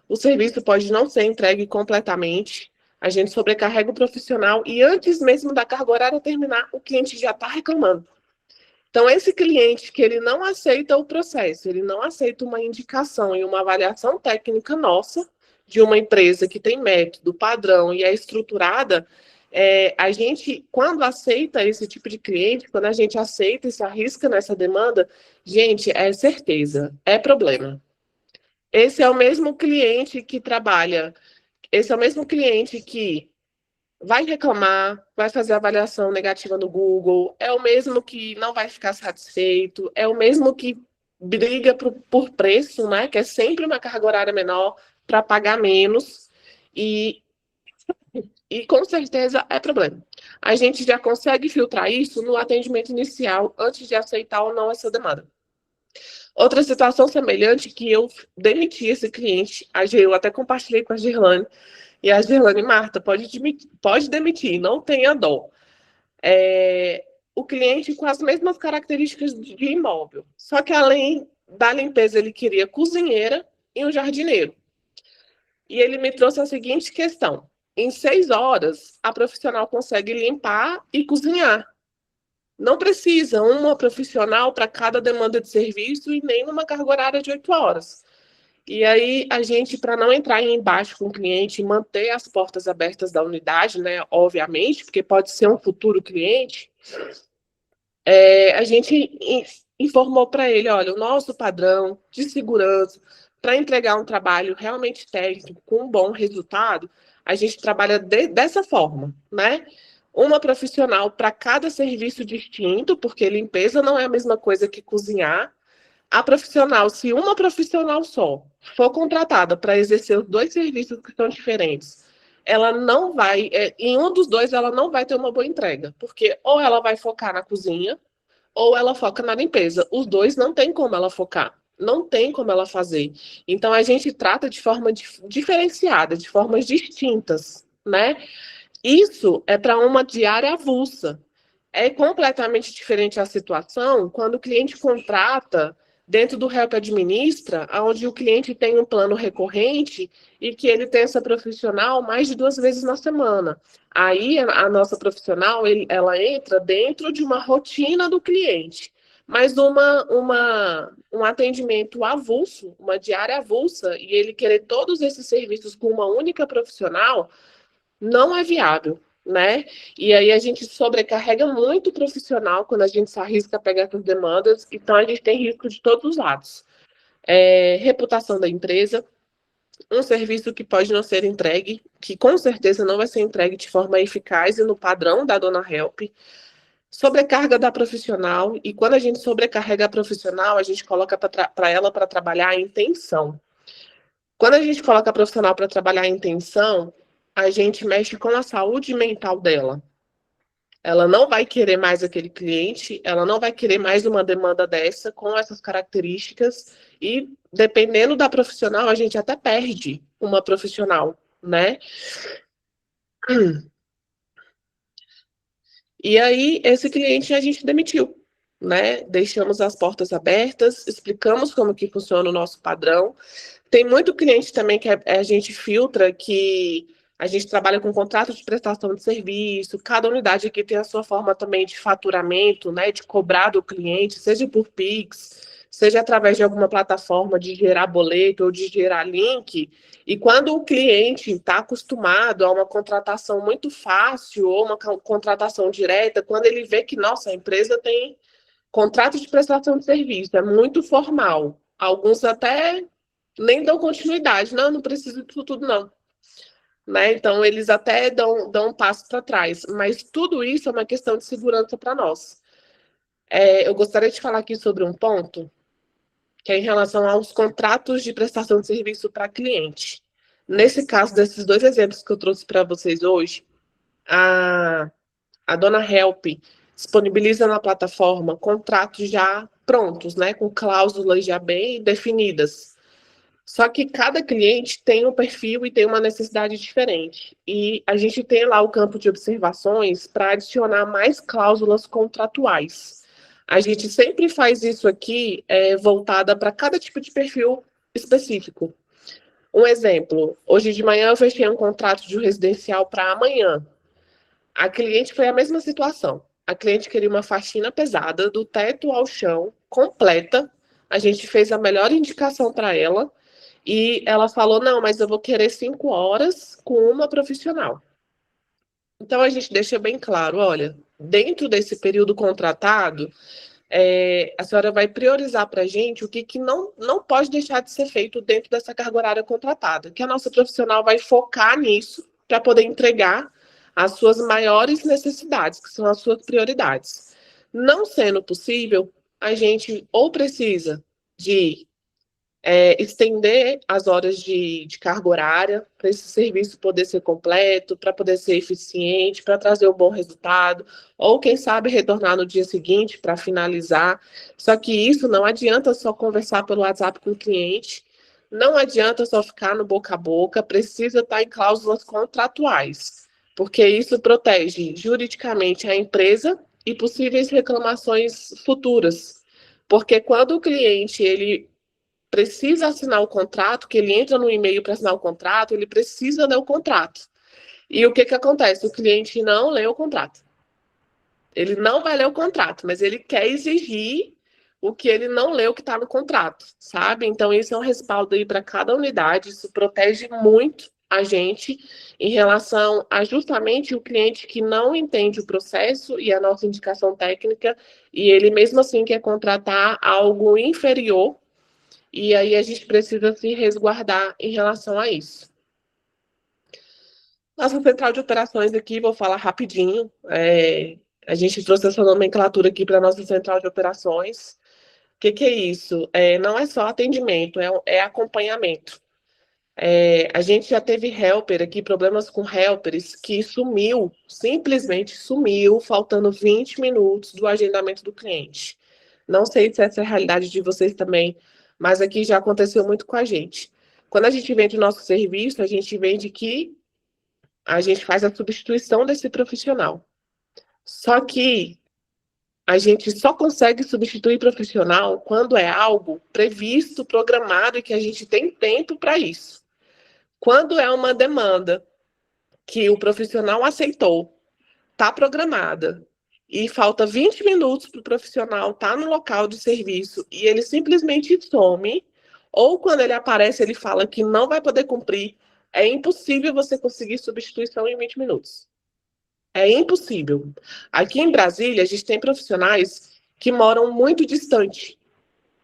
O serviço pode não ser entregue completamente. A gente sobrecarrega o profissional e antes mesmo da carga horária terminar, o cliente já está reclamando. Então, esse cliente que ele não aceita o processo, ele não aceita uma indicação e uma avaliação técnica nossa, de uma empresa que tem método, padrão e é estruturada, a gente, quando aceita esse tipo de cliente, quando a gente aceita e se arrisca nessa demanda, gente, é certeza, é problema. Esse é o mesmo cliente que trabalha, esse é o mesmo cliente que vai reclamar, vai fazer avaliação negativa no Google, é o mesmo que não vai ficar satisfeito, é o mesmo que briga por preço, né? Que é sempre uma carga horária menor para pagar menos, e, e com certeza é problema. A gente já consegue filtrar isso no atendimento inicial, antes de aceitar ou não essa demanda. Outra situação semelhante que eu demiti esse cliente, eu até compartilhei com a Girlane, e a Girlane, Marta, pode demitir, não tenha dó. O cliente com as mesmas características de imóvel, só que além da limpeza, ele queria cozinheira e um jardineiro. E ele me trouxe a seguinte questão: em 6 horas, a profissional consegue limpar e cozinhar. Não precisa uma profissional para cada demanda de serviço e nem numa carga horária de 8 horas. E aí, a gente, para não entrar em embate com o cliente e manter as portas abertas da unidade, né, obviamente, porque pode ser um futuro cliente, a gente informou para ele, olha, o nosso padrão de segurança, para entregar um trabalho realmente técnico, com um bom resultado, a gente trabalha dessa forma, né? Uma profissional para cada serviço distinto, porque limpeza não é a mesma coisa que cozinhar. A profissional, se uma profissional só for contratada para exercer os 2 serviços que são diferentes, ela não vai, em um dos 2, ela não vai ter uma boa entrega, porque ou ela vai focar na cozinha, ou ela foca na limpeza. Os 2 não tem como ela focar, não tem como ela fazer. Então, a gente trata de forma diferenciada, de formas distintas, né? Isso é para uma diária avulsa. É completamente diferente a situação quando o cliente contrata dentro do Help Administra, onde o cliente tem um plano recorrente e que ele tem essa profissional mais de 2 vezes na semana. Aí a nossa profissional, ela entra dentro de uma rotina do cliente, mas um atendimento avulso, uma diária avulsa, e ele querer todos esses serviços com uma única profissional, não é viável, né? E aí a gente sobrecarrega muito o profissional quando a gente se arrisca a pegar essas demandas, então a gente tem risco de todos os lados. Reputação da empresa, um serviço que pode não ser entregue, que com certeza não vai ser entregue de forma eficaz e no padrão da Dona Help, sobrecarga da profissional, e quando a gente sobrecarrega a profissional, a gente coloca para ela para trabalhar em tensão. Quando a gente coloca a profissional para trabalhar em tensão, a gente mexe com a saúde mental dela. Ela não vai querer mais aquele cliente, ela não vai querer mais uma demanda dessa, com essas características, e dependendo da profissional, a gente até perde uma profissional, né? E aí, esse cliente a gente demitiu, né? Deixamos as portas abertas, explicamos como que funciona o nosso padrão. Tem muito cliente também que a gente filtra, que a gente trabalha com contrato de prestação de serviço, cada unidade aqui tem a sua forma também de faturamento, né, de cobrar do cliente, seja por Pix, seja através de alguma plataforma de gerar boleto ou de gerar link, e quando o cliente está acostumado a uma contratação muito fácil ou uma contratação direta, quando ele vê que, nossa, a empresa tem contrato de prestação de serviço, é muito formal, alguns até nem dão continuidade, não preciso disso tudo, não. Né? Então, eles até dão um passo para trás, mas tudo isso é uma questão de segurança para nós. Eu gostaria de falar aqui sobre um ponto, que é em relação aos contratos de prestação de serviço para cliente. Nesse caso, desses 2 exemplos que eu trouxe para vocês hoje, a Dona Help disponibiliza na plataforma contratos já prontos, né, com cláusulas já bem definidas. Só que cada cliente tem um perfil e tem uma necessidade diferente. E a gente tem lá o campo de observações para adicionar mais cláusulas contratuais. A gente sempre faz isso aqui voltada para cada tipo de perfil específico. Um exemplo, hoje de manhã eu fechei um contrato de um residencial para amanhã. A cliente foi a mesma situação. A cliente queria uma faxina pesada, do teto ao chão, completa. A gente fez a melhor indicação para ela e ela falou: não, mas eu vou querer 5 horas com uma profissional. Então a gente deixa bem claro: olha, dentro desse período contratado, a senhora vai priorizar para a gente o que não pode deixar de ser feito dentro dessa carga horária contratada, que a nossa profissional vai focar nisso para poder entregar as suas maiores necessidades, que são as suas prioridades. Não sendo possível, a gente ou precisa de estender as horas de carga horária para esse serviço poder ser completo, para poder ser eficiente, para trazer um bom resultado, ou quem sabe retornar no dia seguinte para finalizar. Só que isso não adianta só conversar pelo WhatsApp com o cliente, não adianta só ficar no boca a boca, precisa estar em cláusulas contratuais, porque isso protege juridicamente a empresa e possíveis reclamações futuras. Porque quando o cliente ele precisa assinar o contrato, que ele entra no e-mail para assinar o contrato, ele precisa ler o contrato. E o que acontece? O cliente não lê o contrato. Ele não vai ler o contrato, mas ele quer exigir o que ele não leu que está no contrato, sabe? Então, isso é um respaldo aí para cada unidade, isso protege muito a gente em relação a justamente o cliente que não entende o processo e a nossa indicação técnica, e ele mesmo assim quer contratar algo inferior. E aí a gente precisa se resguardar em relação a isso. Nossa central de operações aqui, vou falar rapidinho. A gente trouxe essa nomenclatura aqui para a nossa central de operações. O que é isso? Não é só atendimento, é acompanhamento. A gente já teve helper aqui, problemas com helpers, que sumiu, simplesmente sumiu, faltando 20 minutos do agendamento do cliente. Não sei se essa é a realidade de vocês também, mas aqui já aconteceu muito com a gente. Quando a gente vende o nosso serviço, a gente vende que a gente faz a substituição desse profissional. Só que a gente só consegue substituir profissional quando é algo previsto, programado e que a gente tem tempo para isso. Quando é uma demanda que o profissional aceitou, está programada, e falta 20 minutos para o profissional estar no local de serviço e ele simplesmente some, ou quando ele aparece, ele fala que não vai poder cumprir, é impossível você conseguir substituição em 20 minutos. É impossível. Aqui em Brasília, a gente tem profissionais que moram muito distante.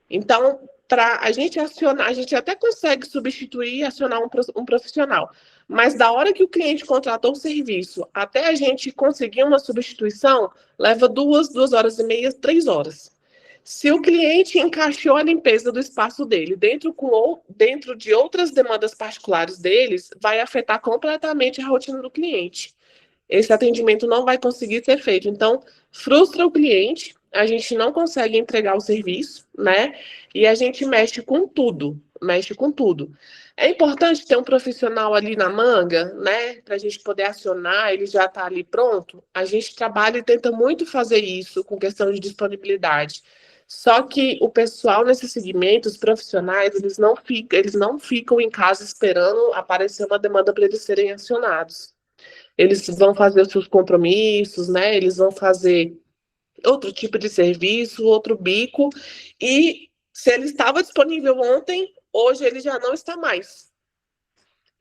Então, para a gente acionar, a gente até consegue substituir e acionar um profissional. Mas da hora que o cliente contratou o serviço até a gente conseguir uma substituição, leva 2 horas e meia, 3 horas. Se o cliente encaixou a limpeza do espaço dele dentro de outras demandas particulares deles, vai afetar completamente a rotina do cliente. Esse atendimento não vai conseguir ser feito. Então, frustra o cliente, a gente não consegue entregar o serviço, né? E a gente mexe com tudo, mexe com tudo. É importante ter um profissional ali na manga, né? Para a gente poder acionar, ele já está ali pronto. A gente trabalha e tenta muito fazer isso com questão de disponibilidade. Só que o pessoal nesse segmento, os profissionais, eles não ficam em casa esperando aparecer uma demanda para eles serem acionados. Eles vão fazer os seus compromissos, né? Eles vão fazer outro tipo de serviço, outro bico, e se ele estava disponível ontem, hoje ele já não está mais.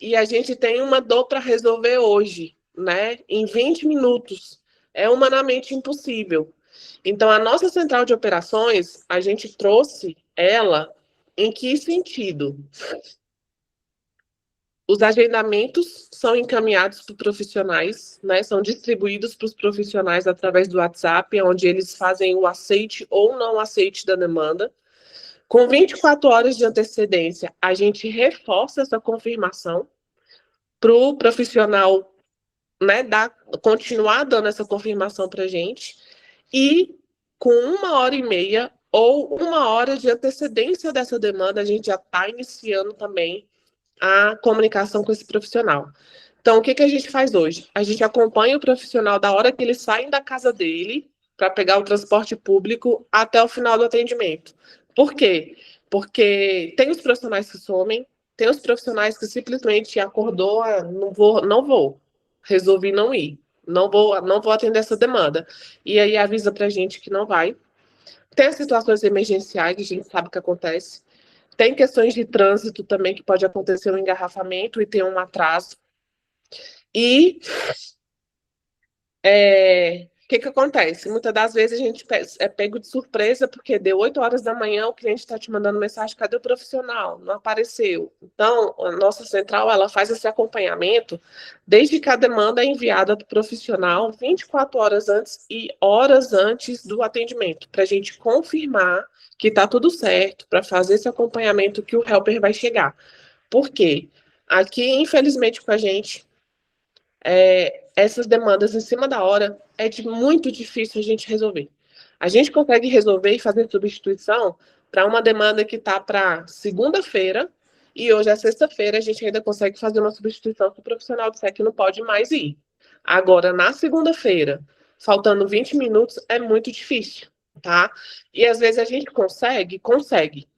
E a gente tem uma dor para resolver hoje, né? Em 20 minutos. É humanamente impossível. Então, a nossa central de operações, a gente trouxe ela em que sentido? Os agendamentos são encaminhados para os profissionais, né? São distribuídos para os profissionais através do WhatsApp, onde eles fazem o aceite ou não aceite da demanda. Com 24 horas de antecedência, a gente reforça essa confirmação para o profissional, né, continuar dando essa confirmação para a gente. E com 1 hora e meia ou 1 hora de antecedência dessa demanda, a gente já está iniciando também a comunicação com esse profissional. Então, o que a gente faz hoje? A gente acompanha o profissional da hora que eles saem da casa dele para pegar o transporte público até o final do atendimento. Por quê? Porque tem os profissionais que somem, tem os profissionais que simplesmente acordou, não vou, resolvi não ir, não vou atender essa demanda. E aí avisa para a gente que não vai. Tem as situações emergenciais, a gente sabe que acontece. Tem questões de trânsito também, que pode acontecer um engarrafamento e ter um atraso. E o que acontece? Muitas das vezes a gente é pego de surpresa, porque deu 8 horas da manhã, o cliente está te mandando mensagem, cadê o profissional? Não apareceu. Então, a nossa central, ela faz esse acompanhamento desde que a demanda é enviada do profissional 24 horas antes e horas antes do atendimento, para a gente confirmar que está tudo certo, para fazer esse acompanhamento que o helper vai chegar. Por quê? Aqui, infelizmente, com a gente, essas demandas em cima da hora muito difícil a gente resolver. A gente consegue resolver e fazer substituição para uma demanda que está para segunda-feira e hoje é sexta-feira, a gente ainda consegue fazer uma substituição que o profissional disser que não pode mais ir. Agora, na segunda-feira, faltando 20 minutos, é muito difícil, tá? E às vezes a gente consegue.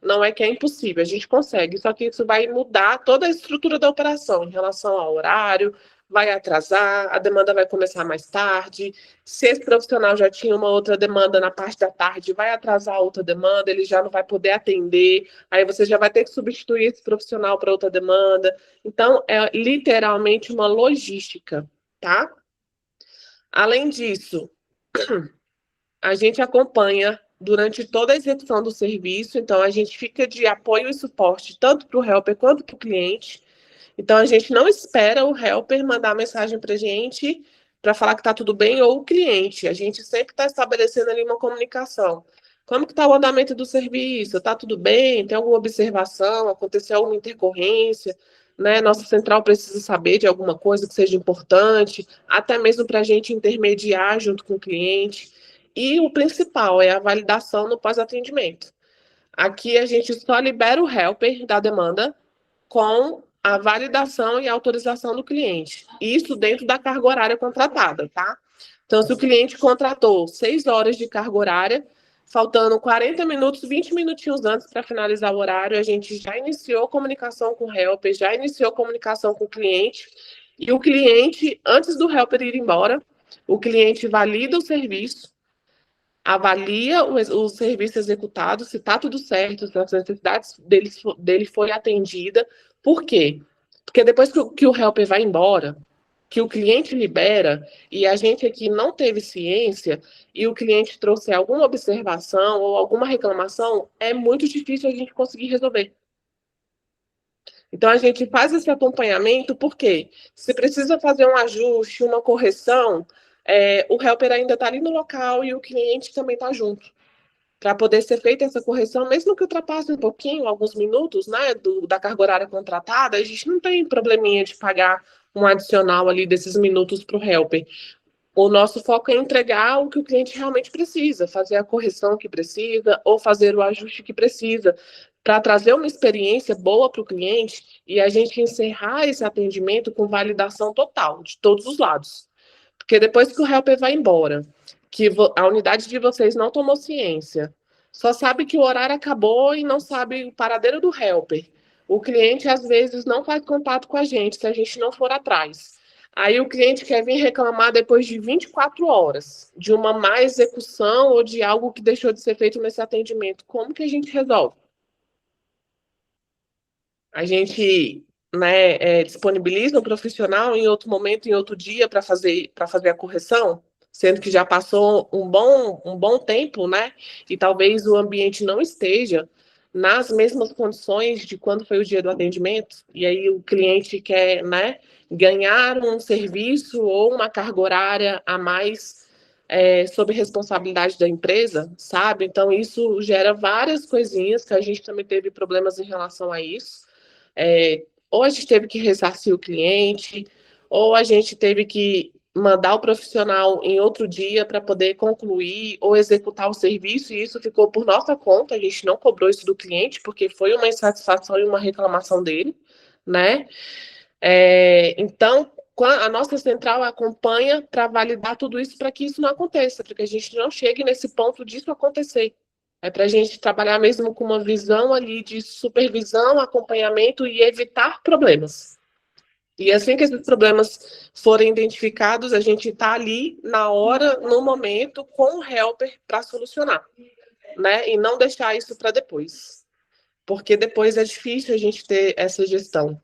Não é que é impossível, a gente consegue, só que isso vai mudar toda a estrutura da operação em relação ao horário, vai atrasar, a demanda vai começar mais tarde. Se esse profissional já tinha uma outra demanda na parte da tarde, vai atrasar a outra demanda, ele já não vai poder atender, aí você já vai ter que substituir esse profissional para outra demanda. Então, é literalmente uma logística, tá? Além disso, a gente acompanha durante toda a execução do serviço, então a gente fica de apoio e suporte tanto para o helper quanto para o cliente. Então, a gente não espera o helper mandar mensagem para a gente para falar que está tudo bem, ou o cliente. A gente sempre está estabelecendo ali uma comunicação. Como que está o andamento do serviço? Está tudo bem? Tem alguma observação? Aconteceu alguma intercorrência? Né? Nossa central precisa saber de alguma coisa que seja importante, até mesmo para a gente intermediar junto com o cliente. E o principal é a validação no pós-atendimento. Aqui a gente só libera o helper da demanda com a validação e autorização do cliente. Isso dentro da carga horária contratada, tá? Então, se o cliente contratou 6 horas de carga horária, faltando 40 minutos, 20 minutinhos antes para finalizar o horário, a gente já iniciou comunicação com o helper, já iniciou comunicação com o cliente, e o cliente, antes do helper ir embora, o cliente valida o serviço, avalia o serviço executado, se está tudo certo, se as necessidades dele foi atendida. Por quê? Porque depois que o helper vai embora, que o cliente libera, e a gente aqui não teve ciência, e o cliente trouxe alguma observação ou alguma reclamação, é muito difícil a gente conseguir resolver. Então, a gente faz esse acompanhamento, porque se precisa fazer um ajuste, uma correção, o helper ainda está ali no local e o cliente também está junto, para poder ser feita essa correção, mesmo que ultrapasse um pouquinho, alguns minutos, né, da carga horária contratada, a gente não tem probleminha de pagar um adicional ali desses minutos para o helper. O nosso foco é entregar o que o cliente realmente precisa, fazer a correção que precisa ou fazer o ajuste que precisa, para trazer uma experiência boa para o cliente e a gente encerrar esse atendimento com validação total, de todos os lados. Porque depois que o helper vai embora, que a unidade de vocês não tomou ciência, só sabe que o horário acabou e não sabe o paradeiro do helper. O cliente, às vezes, não faz contato com a gente se a gente não for atrás. Aí o cliente quer vir reclamar depois de 24 horas de uma má execução ou de algo que deixou de ser feito nesse atendimento. Como que a gente resolve? A gente, né, disponibiliza um profissional em outro momento, em outro dia, para fazer a correção, sendo que já passou um bom tempo, né? E talvez o ambiente não esteja nas mesmas condições de quando foi o dia do atendimento, e aí o cliente quer, né, ganhar um serviço ou uma carga horária a mais sob responsabilidade da empresa, sabe? Então, isso gera várias coisinhas que a gente também teve problemas em relação a isso. Ou a gente teve que ressarcir o cliente, ou a gente teve que mandar o profissional em outro dia para poder concluir ou executar o serviço, e isso ficou por nossa conta, a gente não cobrou isso do cliente, porque foi uma insatisfação e uma reclamação dele, né? Então, a nossa central acompanha para validar tudo isso, para que isso não aconteça, para que a gente não chegue nesse ponto disso acontecer. É para a gente trabalhar mesmo com uma visão ali de supervisão, acompanhamento e evitar problemas. E assim que esses problemas forem identificados, a gente está ali na hora, no momento, com o helper para solucionar, né? E não deixar isso para depois. Porque depois é difícil a gente ter essa gestão.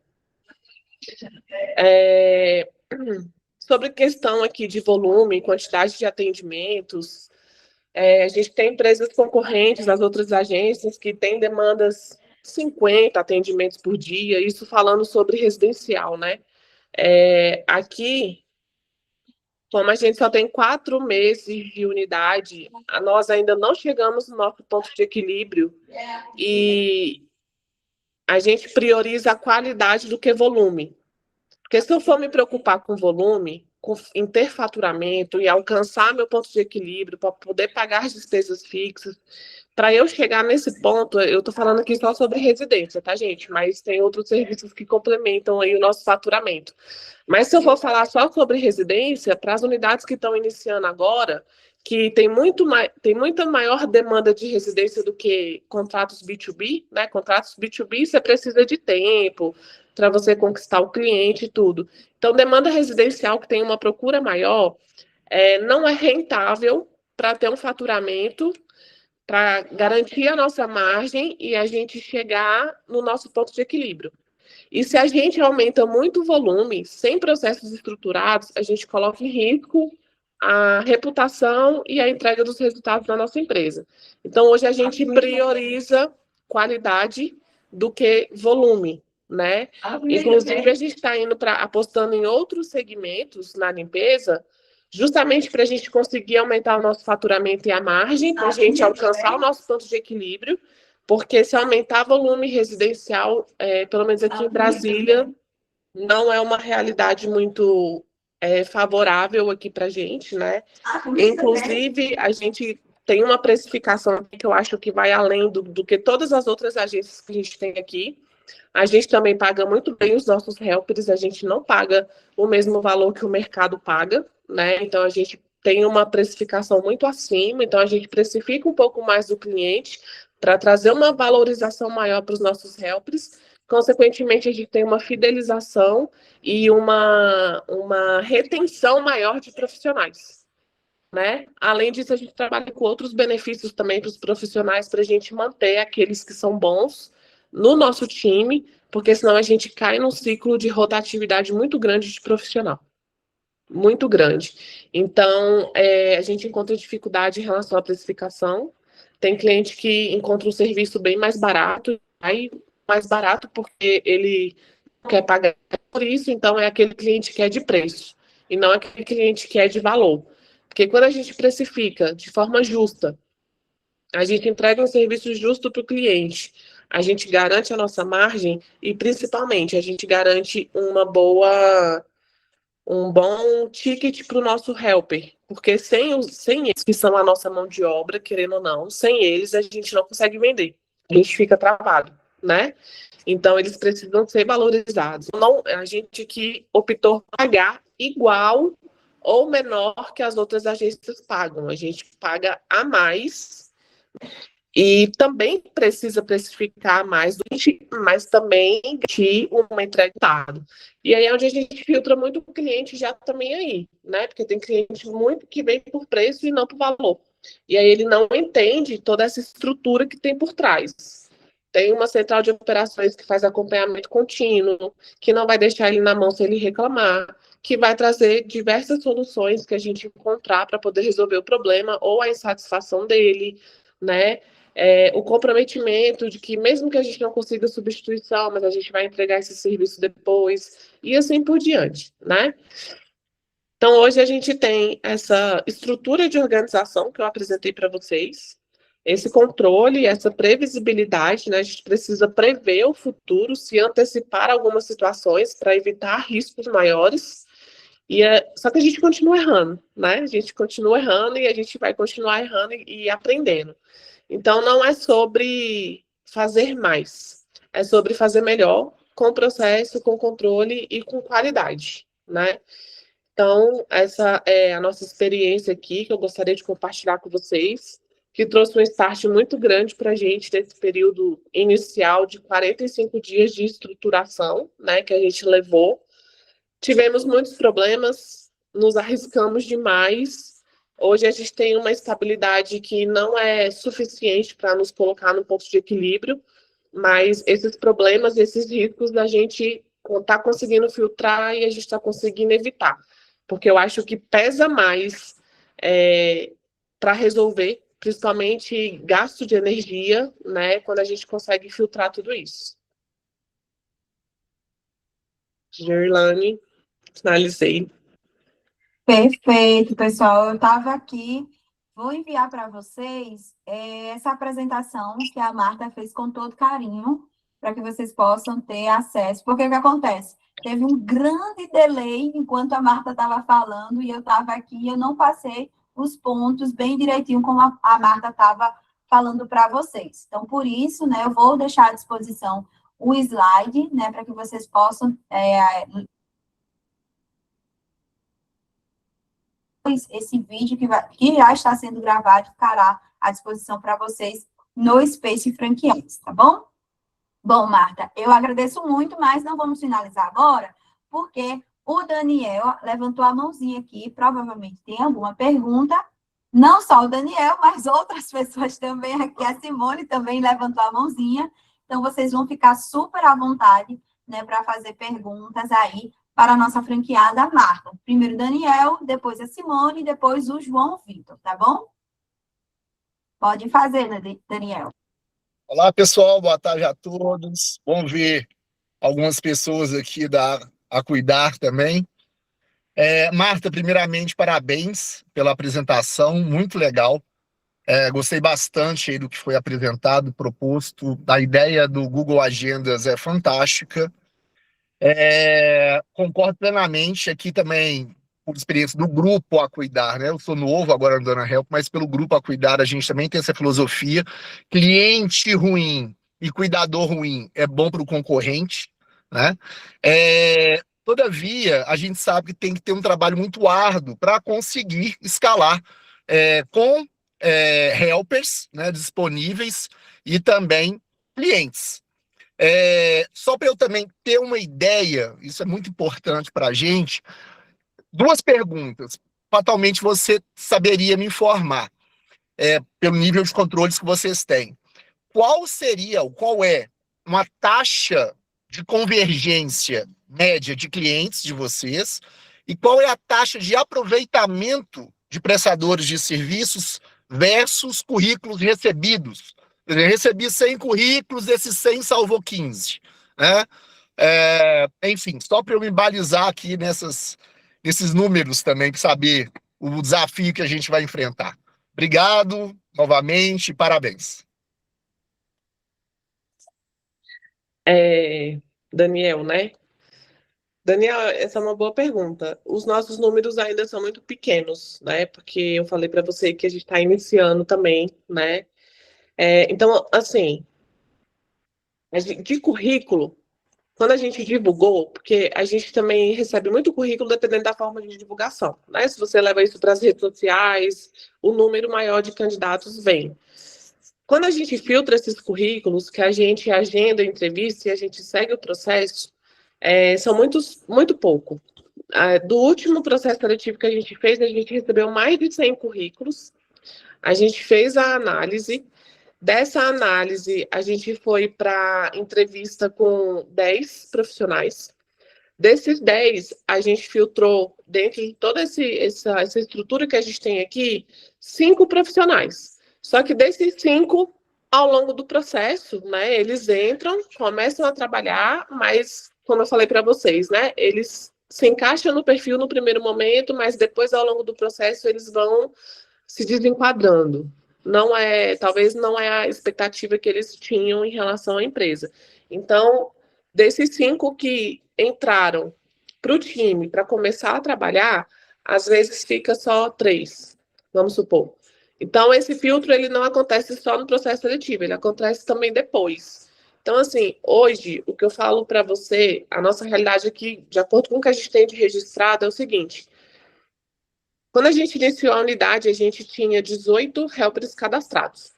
Sobre questão aqui de volume, quantidade de atendimentos, a gente tem empresas concorrentes nas outras agências que têm demandas 50 atendimentos por dia, isso falando sobre residencial, né? Aqui, como a gente só tem 4 meses de unidade, nós ainda não chegamos no nosso ponto de equilíbrio e a gente prioriza a qualidade do que volume. Porque se eu for me preocupar com volume, em ter faturamento e alcançar meu ponto de equilíbrio para poder pagar as despesas fixas, para eu chegar nesse ponto, eu estou falando aqui só sobre residência, tá, gente? Mas tem outros serviços que complementam aí o nosso faturamento. Mas se eu for falar só sobre residência, para as unidades que estão iniciando agora, que tem muita maior demanda de residência do que contratos B2B, né? Contratos B2B você precisa de tempo para você conquistar o cliente e tudo. Então, demanda residencial que tem uma procura maior, não é rentável para ter um faturamento, para garantir a nossa margem e a gente chegar no nosso ponto de equilíbrio. E se a gente aumenta muito o volume, sem processos estruturados, a gente coloca em risco a reputação e a entrega dos resultados da nossa empresa. Então, hoje a gente prioriza qualidade do que volume, né? Inclusive, a gente está apostando em outros segmentos na limpeza, justamente para a gente conseguir aumentar o nosso faturamento e a margem, para a gente alcançar o nosso ponto de equilíbrio, porque se aumentar volume residencial, pelo menos aqui em Brasília, não é uma realidade muito favorável aqui para a gente, né? Inclusive, a gente tem uma precificação que eu acho que vai além do que todas as outras agências que a gente tem aqui. A gente também paga muito bem os nossos helpers, a gente não paga o mesmo valor que o mercado paga, né? Então, a gente tem uma precificação muito acima, então a gente precifica um pouco mais do cliente para trazer uma valorização maior para os nossos helpers. Consequentemente, a gente tem uma fidelização e uma retenção maior de profissionais, né? Além disso, a gente trabalha com outros benefícios também para os profissionais, para a gente manter aqueles que são bons no nosso time, porque senão a gente cai num ciclo de rotatividade muito grande de profissional. Muito grande. Então, a gente encontra dificuldade em relação à precificação. Tem cliente que encontra um serviço bem mais barato, aí mais barato porque ele quer pagar por isso, então é aquele cliente que é de preço, e não aquele cliente que é de valor. Porque quando a gente precifica de forma justa, a gente entrega um serviço justo para o cliente, a gente garante a nossa margem e, principalmente, a gente garante um bom ticket para o nosso helper, porque sem eles, que são a nossa mão de obra, querendo ou não, sem eles a gente não consegue vender, a gente fica travado, né? Então, eles precisam ser valorizados. Não, a gente que optou por pagar igual ou menor que as outras agências pagam, a gente paga a mais e também precisa precificar mais, mas também garantir uma entrega de dado. E aí é onde a gente filtra muito o cliente já também aí, né? Porque tem cliente muito que vem por preço e não por valor. E aí ele não entende toda essa estrutura que tem por trás. Tem uma central de operações que faz acompanhamento contínuo, que não vai deixar ele na mão se ele reclamar, que vai trazer diversas soluções que a gente encontrar para poder resolver o problema ou a insatisfação dele, né? O comprometimento de que mesmo que a gente não consiga substituição, mas a gente vai entregar esse serviço depois, e assim por diante, né? Então, hoje a gente tem essa estrutura de organização que eu apresentei para vocês, esse controle, essa previsibilidade, né? A gente precisa prever o futuro, se antecipar algumas situações para evitar riscos maiores, só que a gente continua errando, né? A gente continua errando e a gente vai continuar errando e aprendendo. Então, não é sobre fazer mais, é sobre fazer melhor, com processo, com controle e com qualidade, né? Então, essa é a nossa experiência aqui, que eu gostaria de compartilhar com vocês, que trouxe um start muito grande para a gente nesse período inicial de 45 dias de estruturação, né, que a gente levou. Tivemos muitos problemas, nos arriscamos demais. Hoje a gente tem uma estabilidade que não é suficiente para nos colocar no ponto de equilíbrio, mas esses problemas, esses riscos, a gente está conseguindo filtrar e a gente está conseguindo evitar. Porque eu acho que pesa mais para resolver, principalmente gasto de energia, né, quando a gente consegue filtrar tudo isso. Gerlane, finalizei. Perfeito, pessoal. Eu estava aqui, vou enviar para vocês essa apresentação que a Marta fez com todo carinho, para que vocês possam ter acesso. Porque o que acontece? Teve um grande delay enquanto a Marta estava falando e eu estava aqui e eu não passei os pontos bem direitinho como a Marta estava falando para vocês. Então, por isso, né, eu vou deixar à disposição o slide, né, para que vocês possam esse vídeo que já está sendo gravado ficará à disposição para vocês no Space Franqueados, tá bom? Bom, Marta, eu agradeço muito, mas não vamos finalizar agora, porque o Daniel levantou a mãozinha aqui, provavelmente tem alguma pergunta. Não só o Daniel, mas outras pessoas também aqui. A Simone também levantou a mãozinha. Então, vocês vão ficar super à vontade, né, para fazer perguntas aí para a nossa franqueada Marta. Primeiro o Daniel, depois a Simone, depois o João Vitor, tá bom? Pode fazer, né, Daniel. Olá, pessoal, boa tarde a todos. Bom ver algumas pessoas aqui da A Cuidar também. Marta, primeiramente, parabéns pela apresentação, muito legal. Gostei bastante aí do que foi apresentado, proposto. A ideia do Google Agendas é fantástica. Concordo plenamente aqui também, por experiência do grupo A Cuidar, né? Eu sou novo agora no Dona Help, mas pelo grupo A Cuidar a gente também tem essa filosofia. Cliente ruim e cuidador ruim é bom para o concorrente, né? Todavia, a gente sabe que tem que ter um trabalho muito árduo para conseguir escalar com helpers, né, disponíveis e também clientes. Só para eu também ter uma ideia, isso é muito importante para a gente, duas perguntas. Fatalmente você saberia me informar, pelo nível de controles que vocês têm. Qual é uma taxa de convergência média de clientes de vocês e qual é a taxa de aproveitamento de prestadores de serviços versus currículos recebidos? Eu recebi 100 currículos, desses 100 salvou 15, né? Enfim, só para eu me balizar aqui nesses números também, para saber o desafio que a gente vai enfrentar. Obrigado, novamente, parabéns. Daniel, né? Daniel, essa é uma boa pergunta. Os nossos números ainda são muito pequenos, né? Porque eu falei para você que a gente está iniciando também, né? Então, assim, de currículo, quando a gente divulgou, porque a gente também recebe muito currículo dependendo da forma de divulgação, né? Se você leva isso para as redes sociais, o número maior de candidatos vem. Quando a gente filtra esses currículos, que a gente agenda a entrevista e a gente segue o processo, são muito pouco. Do último processo seletivo que a gente fez, a gente recebeu mais de 100 currículos, a gente fez a análise. Dessa análise, a gente foi para entrevista com 10 profissionais. Desses 10, a gente filtrou, dentro de toda essa estrutura que a gente tem aqui, 5 profissionais. Só que desses 5, ao longo do processo, né, eles entram, começam a trabalhar, mas, como eu falei para vocês, né, eles se encaixam no perfil no primeiro momento, mas depois, ao longo do processo, eles vão se desenquadrando. Talvez não é a expectativa que eles tinham em relação à empresa. Então, desses 5 que entraram para o time para começar a trabalhar, às vezes fica só 3, vamos supor. Então, esse filtro ele não acontece só no processo seletivo, ele acontece também depois. Então, assim, hoje, o que eu falo para você, a nossa realidade aqui, de acordo com o que a gente tem de registrado, é o seguinte. Quando a gente iniciou a unidade, a gente tinha 18 helpers cadastrados.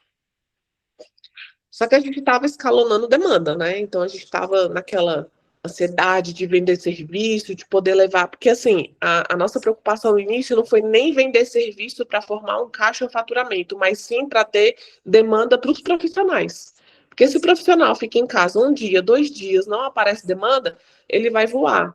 Só que a gente estava escalonando demanda, né? Então, a gente estava naquela ansiedade de vender serviço, de poder levar... Porque, assim, a nossa preocupação no início não foi nem vender serviço para formar um caixa ou faturamento, mas sim para ter demanda para os profissionais. Porque se o profissional fica em casa 1 dia, 2 dias, não aparece demanda, ele vai voar.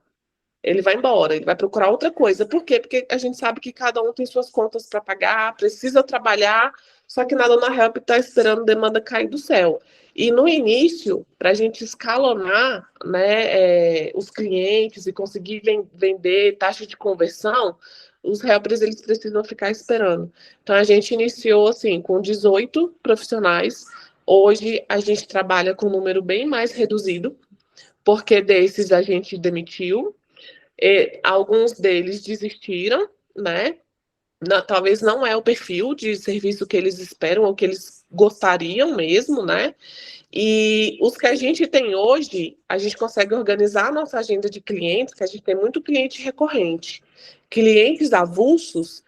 Ele vai embora, ele vai procurar outra coisa. Por quê? Porque a gente sabe que cada um tem suas contas para pagar, precisa trabalhar, só que nada na Help está esperando demanda cair do céu. E no início, para a gente escalonar, né, os clientes e conseguir vender taxa de conversão, os helpers eles precisam ficar esperando. Então a gente iniciou assim com 18 profissionais. Hoje a gente trabalha com um número bem mais reduzido, porque desses a gente demitiu. Alguns deles desistiram, né? Talvez não é o perfil de serviço que eles esperam ou que eles gostariam mesmo, né? E os que a gente tem hoje, a gente consegue organizar a nossa agenda de clientes, que a gente tem muito cliente recorrente. Clientes avulsos,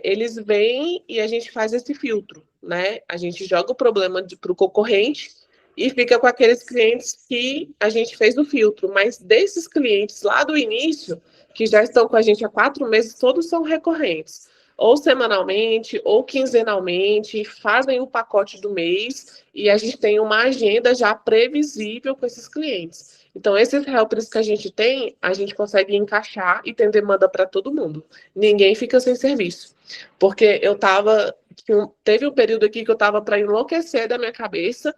eles vêm e a gente faz esse filtro, né? A gente joga o problema para o concorrente e fica com aqueles clientes que a gente fez o filtro. Mas desses clientes lá do início, que já estão com a gente há 4 meses, todos são recorrentes. Ou semanalmente, ou quinzenalmente, fazem o pacote do mês e a gente tem uma agenda já previsível com esses clientes. Então, esses helpers que a gente tem, a gente consegue encaixar e tem demanda para todo mundo. Ninguém fica sem serviço. Porque teve um período aqui que eu estava para enlouquecer da minha cabeça,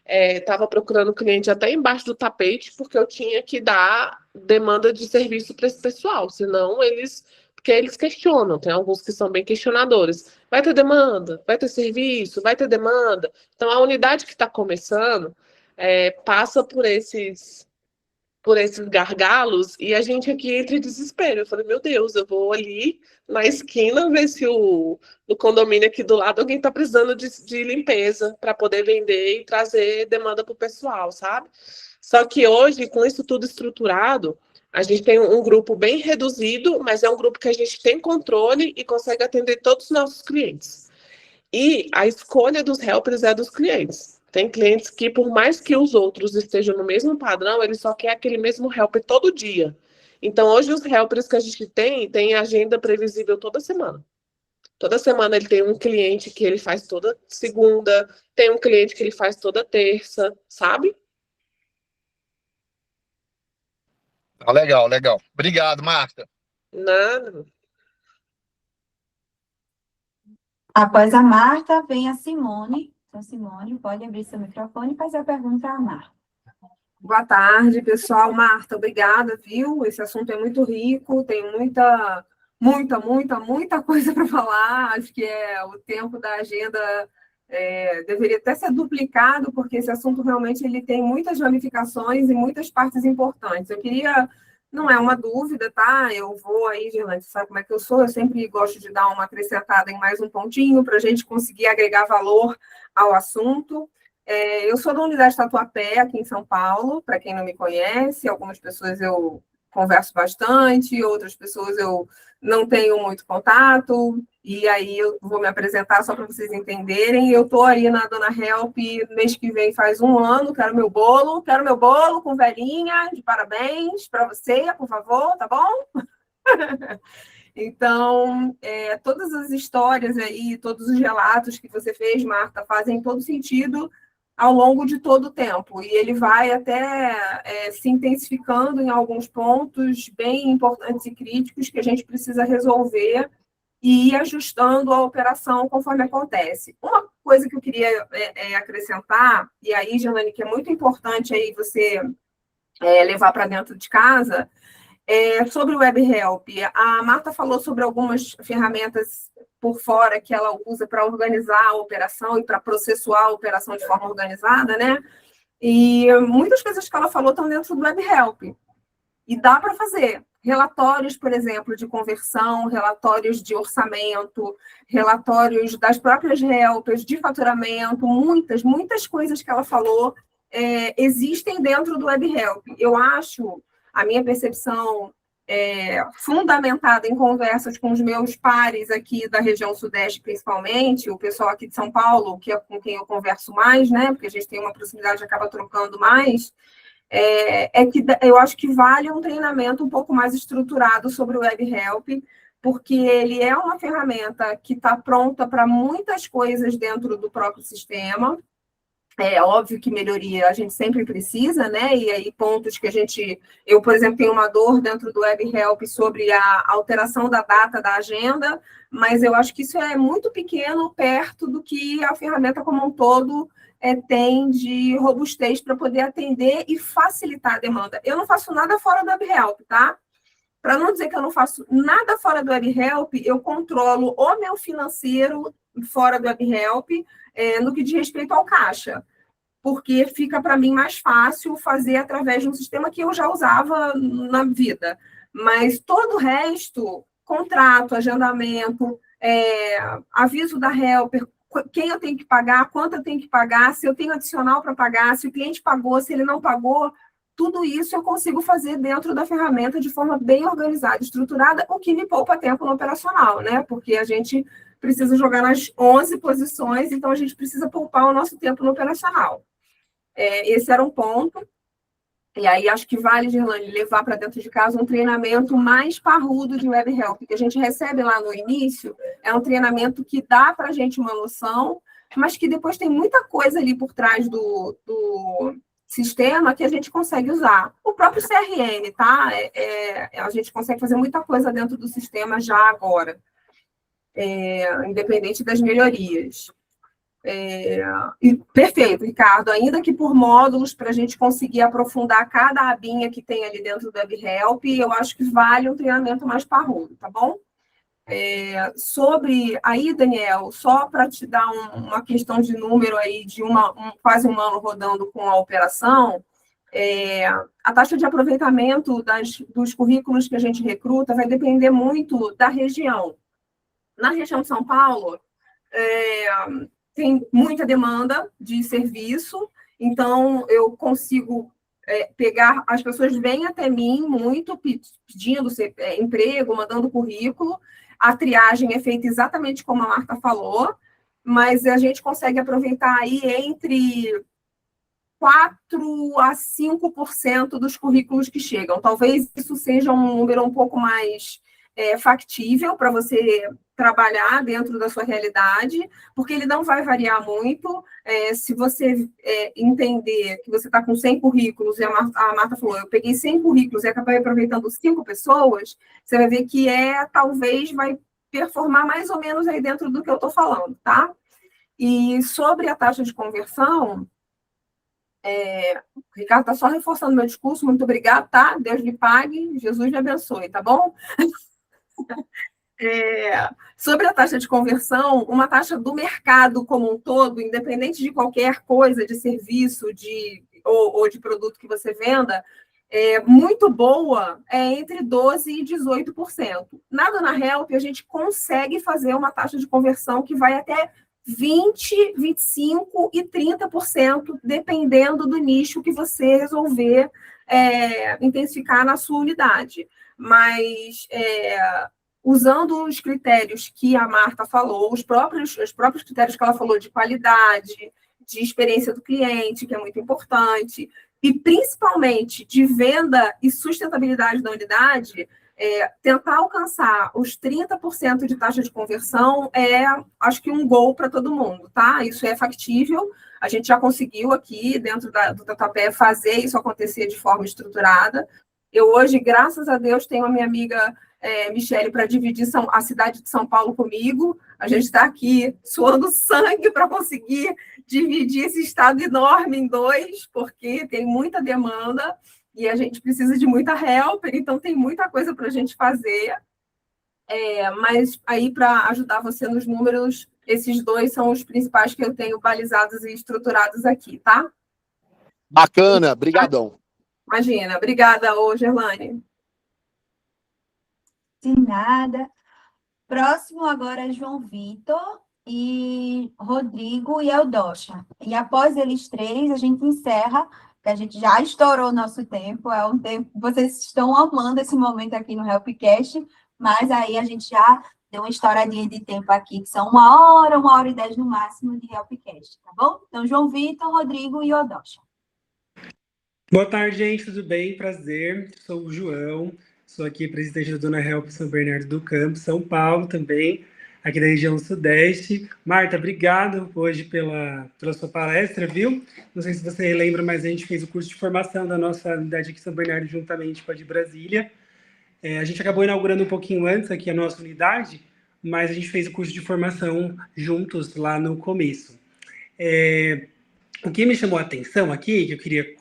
estava procurando cliente até embaixo do tapete, porque eu tinha que dar demanda de serviço para esse pessoal, senão porque eles questionam, tem alguns que são bem questionadores. Vai ter demanda? Vai ter serviço? Vai ter demanda? Então, a unidade que está começando passa por esses gargalos e a gente aqui entra em desespero. Eu falei, meu Deus, eu vou ali na esquina ver se no condomínio aqui do lado alguém está precisando de limpeza para poder vender e trazer demanda para o pessoal, sabe? Só que hoje, com isso tudo estruturado, a gente tem um grupo bem reduzido, mas é um grupo que a gente tem controle e consegue atender todos os nossos clientes. E a escolha dos helpers é dos clientes. Tem clientes que, por mais que os outros estejam no mesmo padrão, ele só quer aquele mesmo helper todo dia. Então, hoje, os helpers que a gente tem agenda previsível toda semana. Toda semana ele tem um cliente que ele faz toda segunda, tem um cliente que ele faz toda terça, sabe? Legal, legal. Obrigado, Marta. Nada. Após a Marta, vem a Simone. Então, Simone, pode abrir seu microfone e fazer a pergunta à Marta. Boa tarde, pessoal. Marta, obrigada, viu? Esse assunto é muito rico, tem muita coisa para falar. Acho que o tempo da agenda deveria até ser duplicado, porque esse assunto realmente ele tem muitas ramificações e muitas partes importantes. Não é uma dúvida, tá? Eu vou aí, Gerlane, você sabe como é que eu sou, eu sempre gosto de dar uma acrescentada em mais um pontinho para a gente conseguir agregar valor ao assunto. Eu sou da Unidade Tatuapé, aqui em São Paulo, para quem não me conhece, algumas pessoas eu converso bastante, outras pessoas eu não tenho muito contato, e aí eu vou me apresentar só para vocês entenderem. Eu estou aí na Dona Help, mês que vem faz 1 ano, quero meu bolo com velhinha, de parabéns para você, por favor, tá bom? Então, todas as histórias aí, todos os relatos que você fez, Marta, fazem todo sentido ao longo de todo o tempo, e ele vai até se intensificando em alguns pontos bem importantes e críticos que a gente precisa resolver e ir ajustando a operação conforme acontece. Uma coisa que eu queria acrescentar, e aí, Gerlane, que é muito importante aí você levar para dentro de casa, sobre o WebHelp. A Marta falou sobre algumas ferramentas por fora que ela usa para organizar a operação e para processuar a operação de forma organizada, né? E muitas coisas que ela falou estão dentro do WebHelp. E dá para fazer. Relatórios, por exemplo, de conversão, relatórios de orçamento, relatórios das próprias helpers, de faturamento, muitas coisas que ela falou existem dentro do WebHelp. Eu acho, a minha percepção fundamentada em conversas com os meus pares aqui da região Sudeste, principalmente, o pessoal aqui de São Paulo, que é com quem eu converso mais, né? Porque a gente tem uma proximidade e acaba trocando mais, que eu acho que vale um treinamento um pouco mais estruturado sobre o WebHelp, porque ele é uma ferramenta que está pronta para muitas coisas dentro do próprio sistema. É óbvio que melhoria a gente sempre precisa, né? E aí pontos que eu, por exemplo, tenho uma dor dentro do WebHelp sobre a alteração da data da agenda, mas eu acho que isso é muito pequeno perto do que a ferramenta como um todo tem de robustez para poder atender e facilitar a demanda. Eu não faço nada fora do WebHelp, tá? Para não dizer que eu não faço nada fora do WebHelp, eu controlo o meu financeiro fora do WebHelp, no que diz respeito ao caixa, porque fica para mim mais fácil fazer através de um sistema que eu já usava na vida. Mas todo o resto, contrato, agendamento, aviso da helper, quem eu tenho que pagar, quanto eu tenho que pagar, se eu tenho adicional para pagar, se o cliente pagou, se ele não pagou, tudo isso eu consigo fazer dentro da ferramenta de forma bem organizada, estruturada, o que me poupa tempo no operacional, né? Porque a gente precisa jogar nas 11 posições, então a gente precisa poupar o nosso tempo no operacional. Esse era um ponto. E aí acho que vale, Gerlane, levar para dentro de casa um treinamento mais parrudo de WebHelp, que a gente recebe lá no início, é um treinamento que dá para a gente uma noção, mas que depois tem muita coisa ali por trás do sistema que a gente consegue usar. O próprio CRM, tá? A gente consegue fazer muita coisa dentro do sistema já agora, independente das melhorias. Perfeito, Ricardo. Ainda que por módulos, para a gente conseguir aprofundar cada abinha que tem ali dentro do WebHelp, eu acho que vale um treinamento mais parrudo, tá bom? Sobre aí, Daniel, só para te dar uma questão de número aí de quase um ano rodando com a operação, a taxa de aproveitamento dos currículos que a gente recruta vai depender muito da região. Na região de São Paulo, tem muita demanda de serviço, então eu consigo pegar, as pessoas vêm até mim muito pedindo emprego, mandando currículo, a triagem é feita exatamente como a Marta falou, mas a gente consegue aproveitar aí entre 4% a 5% dos currículos que chegam. Talvez isso seja um número um pouco mais factível para você trabalhar dentro da sua realidade, porque ele não vai variar muito. Se você entender que você está com 100 currículos, e a Marta falou, eu peguei 100 currículos e acabei aproveitando 5 pessoas, você vai ver que talvez vai performar mais ou menos aí dentro do que eu estou falando, tá? E sobre a taxa de conversão, o Ricardo está só reforçando meu discurso, muito obrigado, tá? Deus lhe pague, Jesus lhe abençoe, tá bom? Sobre a taxa de conversão, uma taxa do mercado como um todo, independente de qualquer coisa, de serviço ou de produto que você venda, muito boa, entre 12% e 18%. Na Dona Help, a gente consegue fazer uma taxa de conversão que vai até 20%, 25% e 30%, dependendo do nicho que você resolver intensificar na sua unidade. Mas usando os critérios que a Marta falou, os próprios critérios que ela falou de qualidade, de experiência do cliente, que é muito importante, e principalmente de venda e sustentabilidade da unidade, tentar alcançar os 30% de taxa de conversão acho que um gol para todo mundo, tá? Isso é factível, a gente já conseguiu aqui, dentro do Tatuapé, fazer isso acontecer de forma estruturada. Eu hoje, graças a Deus, tenho a minha amiga Michele para dividir a cidade de São Paulo comigo. A gente está aqui suando sangue para conseguir dividir esse estado enorme em 2, porque tem muita demanda e a gente precisa de muita helper, então tem muita coisa para a gente fazer. Mas aí, para ajudar você nos números, esses 2 são os principais que eu tenho balizados e estruturados aqui, tá? Bacana, brigadão. Imagina, obrigada, Gerlane. De nada. Próximo agora é João Vitor. e Rodrigo e Eldocha. E após eles três, a gente encerra, que a gente já estourou o nosso tempo, é um tempo, vocês estão amando esse momento aqui no Helpcast, mas aí a gente já deu uma estouradinha de tempo aqui, que são 1 hora e 10 no máximo de Helpcast, tá bom? Então, João Vitor, Rodrigo e Eldocha. Boa tarde, gente, tudo bem? Prazer, sou o João, sou aqui presidente da Dona Help São Bernardo do Campo, São Paulo também, aqui da região Sudeste. Marta, obrigado hoje pela sua palestra, viu? Não sei se você lembra, mas a gente fez o curso de formação da nossa unidade aqui em São Bernardo, juntamente com a de Brasília. A gente acabou inaugurando um pouquinho antes aqui a nossa unidade, mas a gente fez o curso de formação juntos lá no começo. O que me chamou a atenção aqui, que eu queria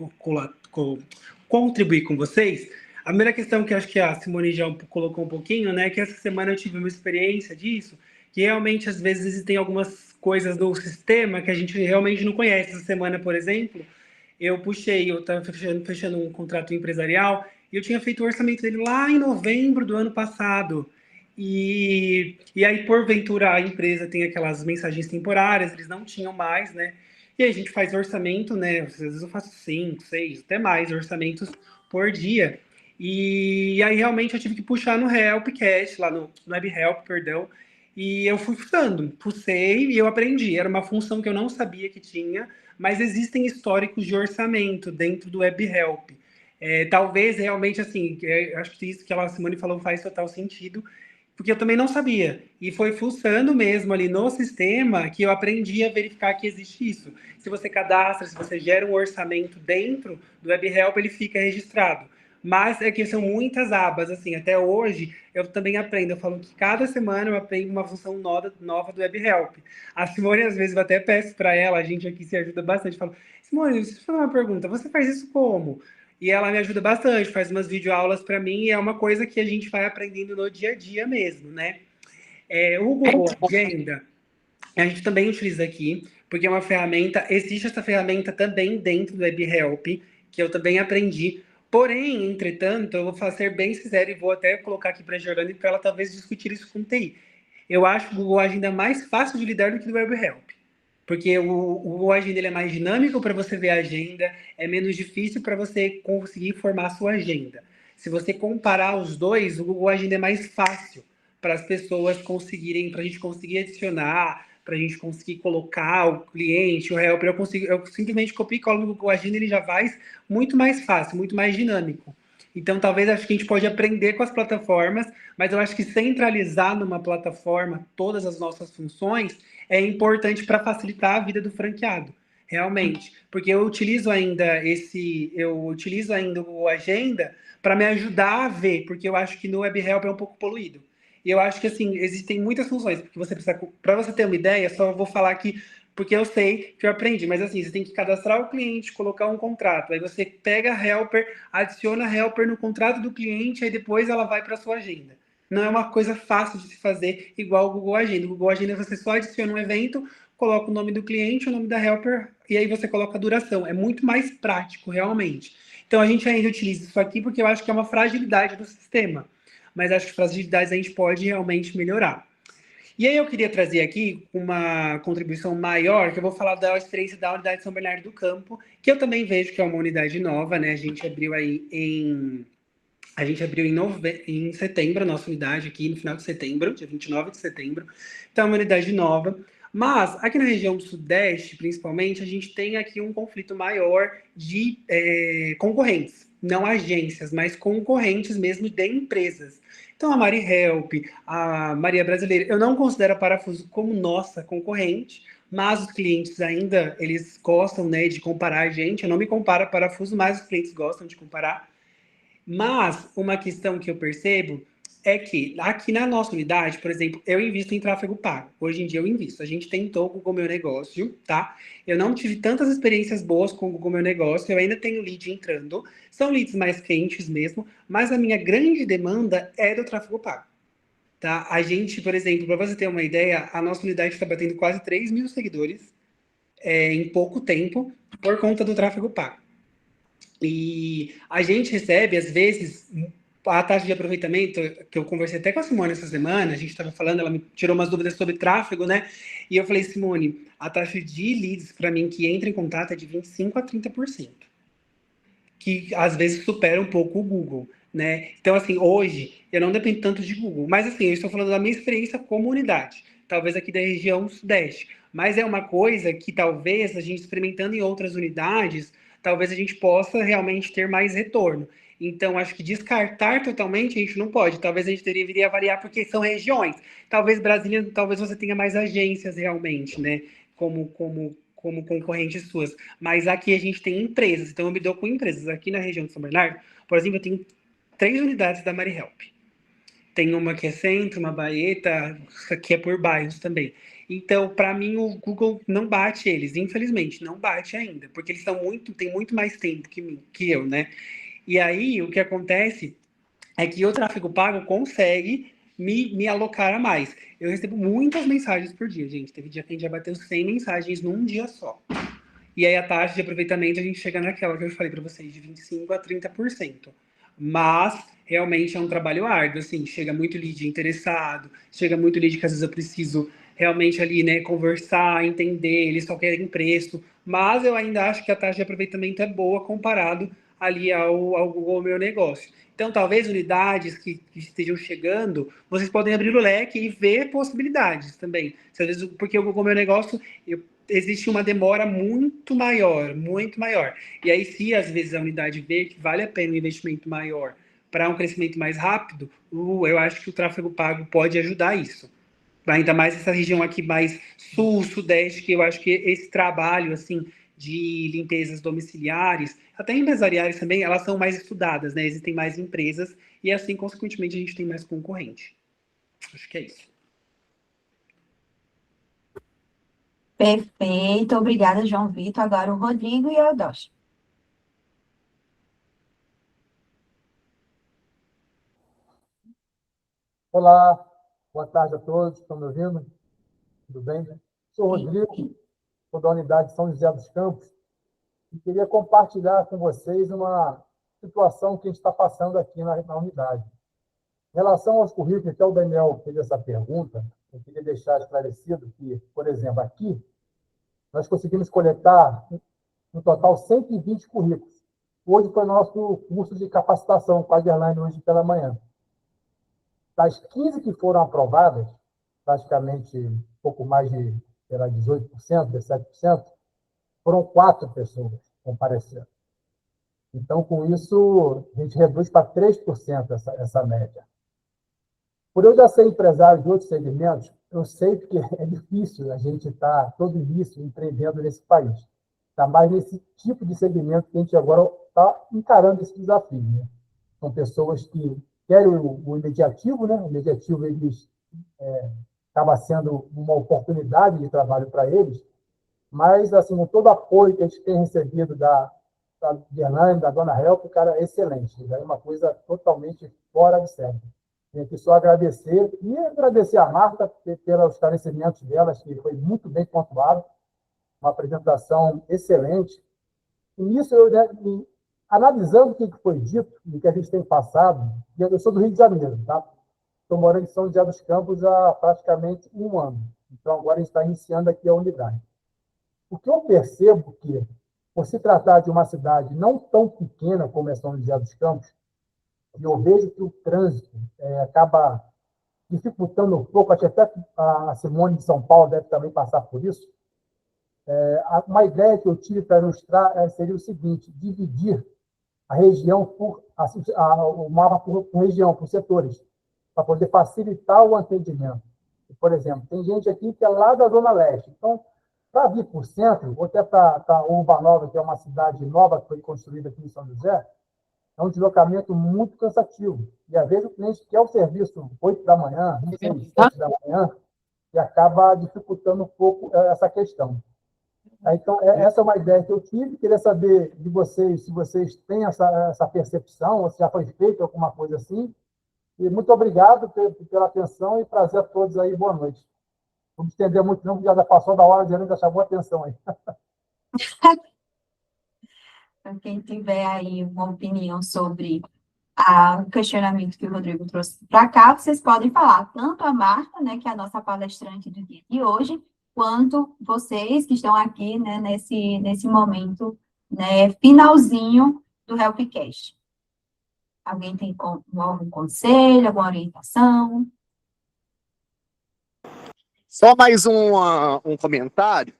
contribuir com vocês, a primeira questão que acho que a Simone já colocou um pouquinho, né, que essa semana eu tive uma experiência disso, que realmente às vezes existem algumas coisas no sistema que a gente realmente não conhece. Essa semana, por exemplo, eu estava fechando um contrato empresarial e eu tinha feito o orçamento dele lá em novembro do ano passado. E aí, porventura, a empresa tem aquelas mensagens temporárias, eles não tinham mais, né? E aí a gente faz orçamento, né? Às vezes eu faço 5, 6, até mais orçamentos por dia. E aí realmente eu tive que puxar no Helpcast, lá no Web Help, perdão. E eu fui fucei e eu aprendi. Era uma função que eu não sabia que tinha, mas existem históricos de orçamento dentro do Web Help. Talvez realmente, assim, acho que isso que a Simone falou faz total sentido, porque eu também não sabia. E foi fuçando mesmo ali no sistema que eu aprendi a verificar que existe isso. Se você cadastra, se você gera um orçamento dentro do Web Help, ele fica registrado. Mas é que são muitas abas, assim, até hoje eu também aprendo. Eu falo que cada semana eu aprendo uma função nova do Web Help. A Simone, às vezes, eu até peço para ela, a gente aqui se ajuda bastante. Falo, Simone, deixa eu te fazer uma pergunta, você faz isso como? E ela me ajuda bastante, faz umas videoaulas para mim, e é uma coisa que a gente vai aprendendo no dia a dia mesmo, né? O Google Agenda, a gente também utiliza aqui, porque é uma ferramenta, existe essa ferramenta também dentro do Web Help, que eu também aprendi. Porém, entretanto, eu vou ser bem sincero e vou até colocar aqui para a Jordane para ela talvez discutir isso com o TI. Eu acho o Google Agenda mais fácil de lidar do que o Web Help. Porque o Google Agenda ele é mais dinâmico para você ver a agenda, é menos difícil para você conseguir formar a sua agenda. Se você comparar os dois, o Google Agenda é mais fácil para as pessoas conseguirem, para a gente conseguir adicionar, para a gente conseguir colocar o cliente, o helper, eu simplesmente copio e colo no Google Agenda, ele já faz muito mais fácil, muito mais dinâmico. Então, talvez acho que a gente pode aprender com as plataformas, mas eu acho que centralizar numa plataforma todas as nossas funções é importante para facilitar a vida do franqueado, realmente. Porque eu utilizo ainda o Agenda para me ajudar a ver, porque eu acho que no Web Help é um pouco poluído. E eu acho que, assim, existem muitas funções, porque você precisa, para você ter uma ideia, só vou falar aqui, porque eu sei que eu aprendi, mas assim, você tem que cadastrar o cliente, colocar um contrato, aí você pega a Helper, adiciona a Helper no contrato do cliente, aí depois ela vai para a sua agenda. Não é uma coisa fácil de se fazer igual o Google Agenda. O Google Agenda você só adiciona um evento, coloca o nome do cliente, o nome da Helper, e aí você coloca a duração. É muito mais prático, realmente. Então, a gente ainda utiliza isso aqui porque eu acho que é uma fragilidade do sistema. Mas acho que fragilidades a gente pode realmente melhorar. E aí eu queria trazer aqui uma contribuição maior, que eu vou falar da experiência da unidade São Bernardo do Campo, que eu também vejo que é uma unidade nova, né? A gente abriu em setembro a nossa unidade aqui, no final de setembro, dia 29 de setembro. Então é uma unidade nova. Mas aqui na região do Sudeste, principalmente, a gente tem aqui um conflito maior de concorrentes. Não agências, mas concorrentes mesmo de empresas. Então, a Mari Help, a Maria Brasileira, eu não considero a Parafuso como nossa concorrente, mas os clientes ainda, eles gostam, né, de comparar a gente. Eu não me comparo a Parafuso, mas os clientes gostam de comparar. Mas uma questão que eu percebo é que aqui na nossa unidade, por exemplo, eu invisto em tráfego pago. Hoje em dia eu invisto. A gente tentou com o Google Meu Negócio, tá? Eu não tive tantas experiências boas com o Google Meu Negócio, eu ainda tenho lead entrando. São leads mais quentes mesmo, mas a minha grande demanda é do tráfego pago. Tá? A gente, por exemplo, para você ter uma ideia, a nossa unidade está batendo quase 3 mil seguidores em pouco tempo por conta do tráfego pago. E a gente recebe, às vezes, a taxa de aproveitamento, que eu conversei até com a Simone essa semana, a gente estava falando, ela me tirou umas dúvidas sobre tráfego, né? E eu falei, Simone, a taxa de leads, para mim, que entra em contato é de 25% a 30%, que às vezes supera um pouco o Google, né? Então, assim, hoje, eu não dependo tanto de Google, mas, assim, eu estou falando da minha experiência como unidade, talvez aqui da região Sudeste, mas é uma coisa que talvez a gente experimentando em outras unidades, talvez a gente possa realmente ter mais retorno. Então, acho que descartar totalmente a gente não pode. Talvez a gente deveria avaliar porque são regiões. Talvez Brasília, talvez você tenha mais agências realmente, né? Como concorrentes suas. Mas aqui a gente tem empresas, então eu me dou com empresas. Aqui na região de São Bernardo, por exemplo, eu tenho 3 unidades da MariHelp. Tem uma que é centro, uma Baeta, que é por bairros também. Então, para mim, o Google não bate eles, infelizmente, não bate ainda, porque eles têm muito mais tempo que eu, né? E aí, o que acontece é que o tráfego pago consegue me alocar a mais. Eu recebo muitas mensagens por dia, gente. Teve dia que a gente já bateu 100 mensagens num dia só. E aí a taxa de aproveitamento a gente chega naquela que eu falei para vocês, de 25% a 30%. Mas realmente é um trabalho árduo, assim, chega muito lead interessado, chega muito lead que às vezes eu preciso realmente ali, né, conversar, entender, eles só querem preço, mas eu ainda acho que a taxa de aproveitamento é boa comparado ali ao Google Meu Negócio. Então, talvez unidades que estejam chegando, vocês podem abrir o leque e ver possibilidades também. Às vezes, porque o Google Meu Negócio, existe uma demora muito maior, muito maior. E aí, se às vezes a unidade vê que vale a pena um investimento maior para um crescimento mais rápido, eu acho que o tráfego pago pode ajudar isso. Ainda mais essa região aqui mais sul, sudeste, que eu acho que esse trabalho, assim, de limpezas domiciliares, até empresariais também, elas são mais estudadas, né? Existem mais empresas e assim, consequentemente, a gente tem mais concorrente. Acho que é isso. Perfeito, obrigada, João Vitor. Agora o Rodrigo e a Dosh. Olá, boa tarde a todos, estão me ouvindo? Tudo bem? Sou o Rodrigo, sou da unidade São José dos Campos, e queria compartilhar com vocês uma situação que a gente está passando aqui na unidade. Em relação aos currículos, até o Daniel fez essa pergunta, eu queria deixar esclarecido que, por exemplo, aqui, nós conseguimos coletar, no total, 120 currículos. Hoje foi nosso curso de capacitação com a Gerlaine, hoje pela manhã. Das 15 que foram aprovadas, praticamente um pouco mais de 18%, 17%, foram 4 pessoas comparecendo. Então, com isso, a gente reduz para 3% essa média. Por eu já ser empresário de outros segmentos, eu sei que é difícil a gente estar todo início empreendendo nesse país. Está mais nesse tipo de segmento que a gente agora está encarando esse desafio. Né? São pessoas que querem o imediativo, né? O imediativo acaba sendo uma oportunidade de trabalho para eles, mas, assim, com todo o apoio que a gente tem recebido da Gerlaine, da Dona Help, cara, é excelente. É uma coisa totalmente fora de série. Tenho que só agradecer, e agradecer a Marta pelos esclarecimentos delas, que foi muito bem pontuado, uma apresentação excelente. E nisso, analisando o que foi dito e o que a gente tem passado, eu sou do Rio de Janeiro, tá? Estou morando em São José dos Campos há praticamente 1 ano. Então, agora a gente está iniciando aqui a unidade. O que eu percebo que, por se tratar de uma cidade não tão pequena como é São José dos Campos, eu vejo que o trânsito acaba dificultando um pouco, acho que até a Simone de São Paulo deve também passar por isso. Uma ideia que eu tive para ilustrar seria o seguinte: dividir a região o mapa por região, por setores, para poder facilitar o atendimento. Por exemplo, tem gente aqui que é lá da Zona Leste. Então, para vir para o centro, ou até para Urba Nova, que é uma cidade nova que foi construída aqui em São José, é um deslocamento muito cansativo. E, às vezes, o cliente quer o serviço 8 da manhã, 7 da manhã, e acaba dificultando um pouco essa questão. Então, essa é uma ideia que eu tive. Queria saber de vocês se vocês têm essa percepção, ou se já foi feita alguma coisa assim. E muito obrigado pela atenção e prazer a todos aí. Boa noite. Não me estender muito, não, porque já passou da hora, já chamou a atenção aí. Para quem tiver aí uma opinião sobre o questionamento que o Rodrigo trouxe para cá, vocês podem falar, tanto a Marta, né, que é a nossa palestrante do dia de hoje, quanto vocês que estão aqui, né, nesse momento, né, finalzinho do Helpcast. Alguém tem algum conselho, alguma orientação? Só mais um comentário.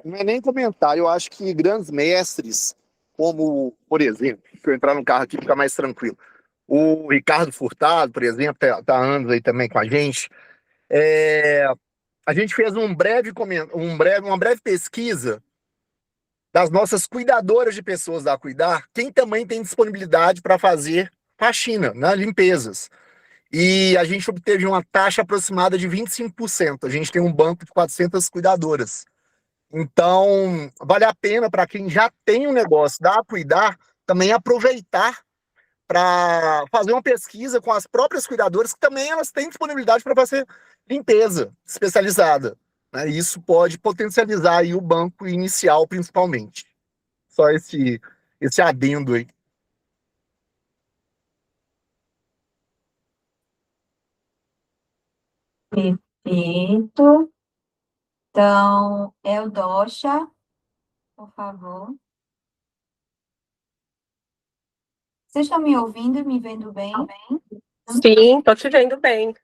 Não é nem comentário, eu acho que grandes mestres, como, por exemplo, se eu entrar no carro aqui fica mais tranquilo, o Ricardo Furtado, por exemplo, tá há anos aí também com a gente. A gente fez uma breve pesquisa das nossas cuidadoras de pessoas da Cuidar, quem também tem disponibilidade para fazer faxina, né, limpezas. E a gente obteve uma taxa aproximada de 25%. A gente tem um banco de 400 cuidadoras. Então, vale a pena para quem já tem um negócio da Cuidar também aproveitar para fazer uma pesquisa com as próprias cuidadoras, que também elas têm disponibilidade para fazer limpeza especializada, né? Isso pode potencializar aí o banco inicial, principalmente. Só esse adendo aí. Perfeito. Então, Eldocha, por favor. Vocês estão me ouvindo e me vendo bem? Sim, estou te vendo bem.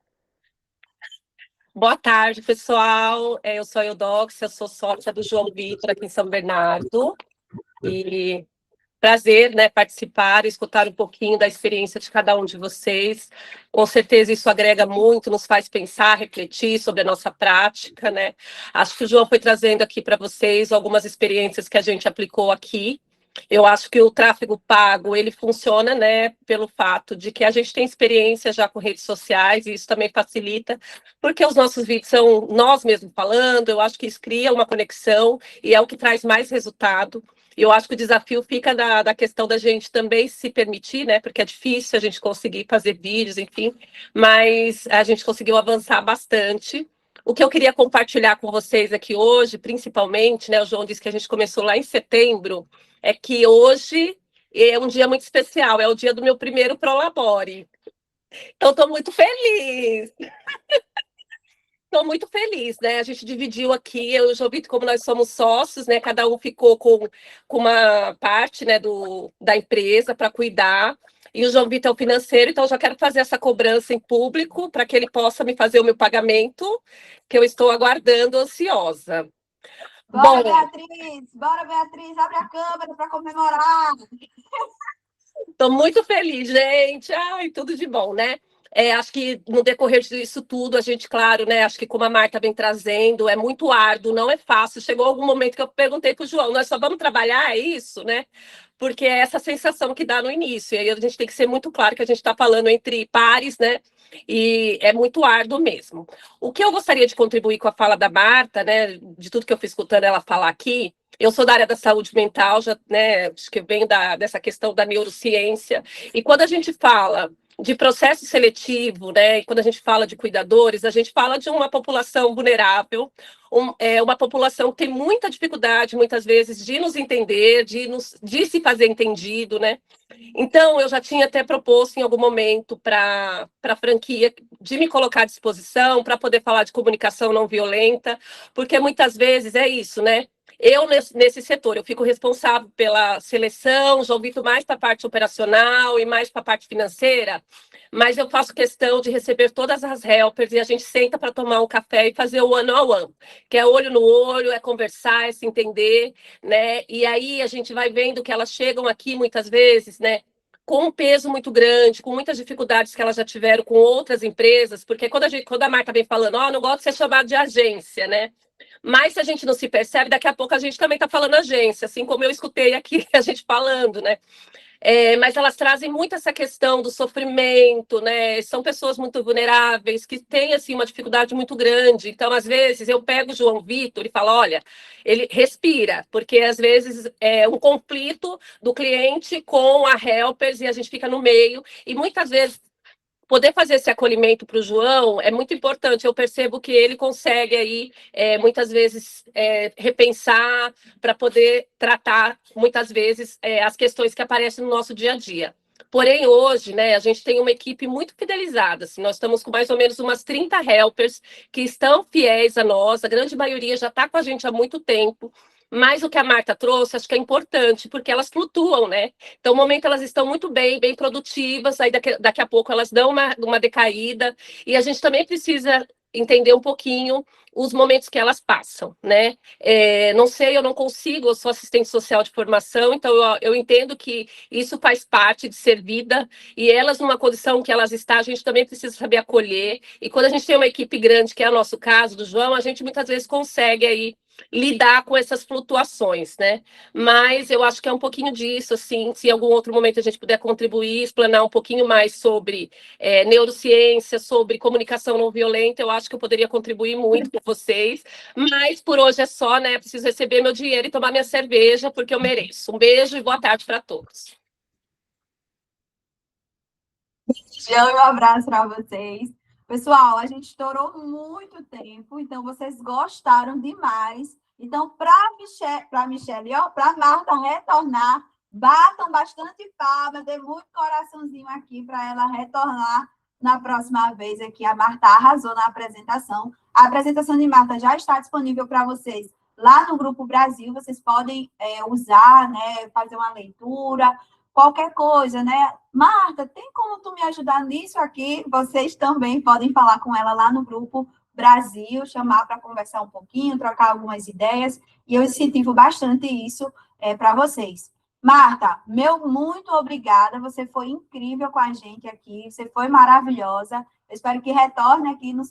Boa tarde, pessoal. Eu sou a Eudoxia, eu sou sócia do João Vitor aqui em São Bernardo. E prazer, né, participar, escutar um pouquinho da experiência de cada um de vocês. Com certeza isso agrega muito, nos faz pensar, refletir sobre a nossa prática, né? Acho que o João foi trazendo aqui para vocês algumas experiências que a gente aplicou aqui. Eu acho que o tráfego pago, ele funciona, né, pelo fato de que a gente tem experiência já com redes sociais, e isso também facilita, porque os nossos vídeos são nós mesmos falando, eu acho que isso cria uma conexão e é o que traz mais resultado. E eu acho que o desafio fica da questão da gente também se permitir, né, porque é difícil a gente conseguir fazer vídeos, enfim, mas a gente conseguiu avançar bastante. O que eu queria compartilhar com vocês aqui hoje, principalmente, né, o João disse que a gente começou lá em setembro, é que hoje é um dia muito especial, é o dia do meu primeiro Prolabore. Então, estou muito feliz. Estou muito feliz, né? A gente dividiu aqui, eu e o João Vitor, como nós somos sócios, né? Cada um ficou com uma parte, né, da empresa para cuidar. E o João Vitor é o financeiro, então eu já quero fazer essa cobrança em público para que ele possa me fazer o meu pagamento, que eu estou aguardando ansiosa. Bora, Beatriz! Bora, Beatriz! Abre a câmera para comemorar! Estou muito feliz, gente. Ai, tudo de bom, né? Acho que no decorrer disso tudo, a gente, claro, né? Acho que como a Marta vem trazendo, é muito árduo, não é fácil. Chegou algum momento que eu perguntei para o João, nós só vamos trabalhar, é isso, né? Porque é essa sensação que dá no início. E aí a gente tem que ser muito claro que a gente está falando entre pares, né? E é muito árduo mesmo. O que eu gostaria de contribuir com a fala da Marta, né? De tudo que eu fui escutando ela falar aqui, eu sou da área da saúde mental, já, né? Acho que venho dessa questão da neurociência. E quando a gente fala de processo seletivo, né? E quando a gente fala de cuidadores, a gente fala de uma população vulnerável, uma população que tem muita dificuldade, muitas vezes, de nos entender, de se fazer entendido, né? Então, eu já tinha até proposto em algum momento para a franquia de me colocar à disposição para poder falar de comunicação não violenta, porque muitas vezes é isso, né? Eu, nesse setor, eu fico responsável pela seleção, João Vitor mais para a parte operacional e mais para a parte financeira, mas eu faço questão de receber todas as helpers e a gente senta para tomar um café e fazer o one-on-one, que é olho no olho, é conversar, é se entender, né? E aí a gente vai vendo que elas chegam aqui muitas vezes, né? Com um peso muito grande, com muitas dificuldades que elas já tiveram com outras empresas, porque quando a Marta vem falando, não gosto de ser chamada de agência, né? Mas se a gente não se percebe, daqui a pouco a gente também está falando agência, assim como eu escutei aqui a gente falando, né? Mas elas trazem muito essa questão do sofrimento, né? São pessoas muito vulneráveis, que têm, assim, uma dificuldade muito grande. Então, às vezes, eu pego o João Vitor e falo, olha, ele respira, porque, às vezes, é um conflito do cliente com a helpers e a gente fica no meio. E, muitas vezes, poder fazer esse acolhimento para o João é muito importante. Eu percebo que ele consegue aí, muitas vezes, repensar para poder tratar, muitas vezes, as questões que aparecem no nosso dia a dia. Porém, hoje, né, a gente tem uma equipe muito fidelizada, assim, nós estamos com mais ou menos umas 30 helpers que estão fiéis a nós, a grande maioria já está com a gente há muito tempo, mas o que a Marta trouxe, acho que é importante, porque elas flutuam, né? Então, no momento, elas estão muito bem produtivas, aí daqui a pouco elas dão uma decaída, e a gente também precisa entender um pouquinho os momentos que elas passam, né? Não sei, eu não consigo, eu sou assistente social de formação, então eu entendo que isso faz parte de ser vida, e elas, numa condição que elas estão, a gente também precisa saber acolher, e quando a gente tem uma equipe grande, que é o nosso caso, do João, a gente muitas vezes consegue aí lidar com essas flutuações, né? Mas eu acho que é um pouquinho disso, assim, se em algum outro momento a gente puder contribuir, explanar um pouquinho mais sobre neurociência, sobre comunicação não violenta, eu acho que eu poderia contribuir muito com vocês, mas por hoje é só, né? Preciso receber meu dinheiro e tomar minha cerveja, porque eu mereço. Um beijo e boa tarde para todos. Beijão e um abraço para vocês. Pessoal, a gente estourou muito tempo, então vocês gostaram demais. Então, para Michelle, para Marta retornar, batam bastante palma, dê muito coraçãozinho aqui para ela retornar na próxima vez aqui. A Marta arrasou na apresentação. A apresentação de Marta já está disponível para vocês lá no Grupo Brasil. Vocês podem usar, né, fazer uma leitura, qualquer coisa, né? Marta, tem como tu me ajudar nisso aqui? Vocês também podem falar com ela lá no Grupo Brasil, chamar para conversar um pouquinho, trocar algumas ideias, e eu incentivo bastante isso para vocês. Marta, meu muito obrigada, você foi incrível com a gente aqui, você foi maravilhosa, eu espero que retorne aqui nos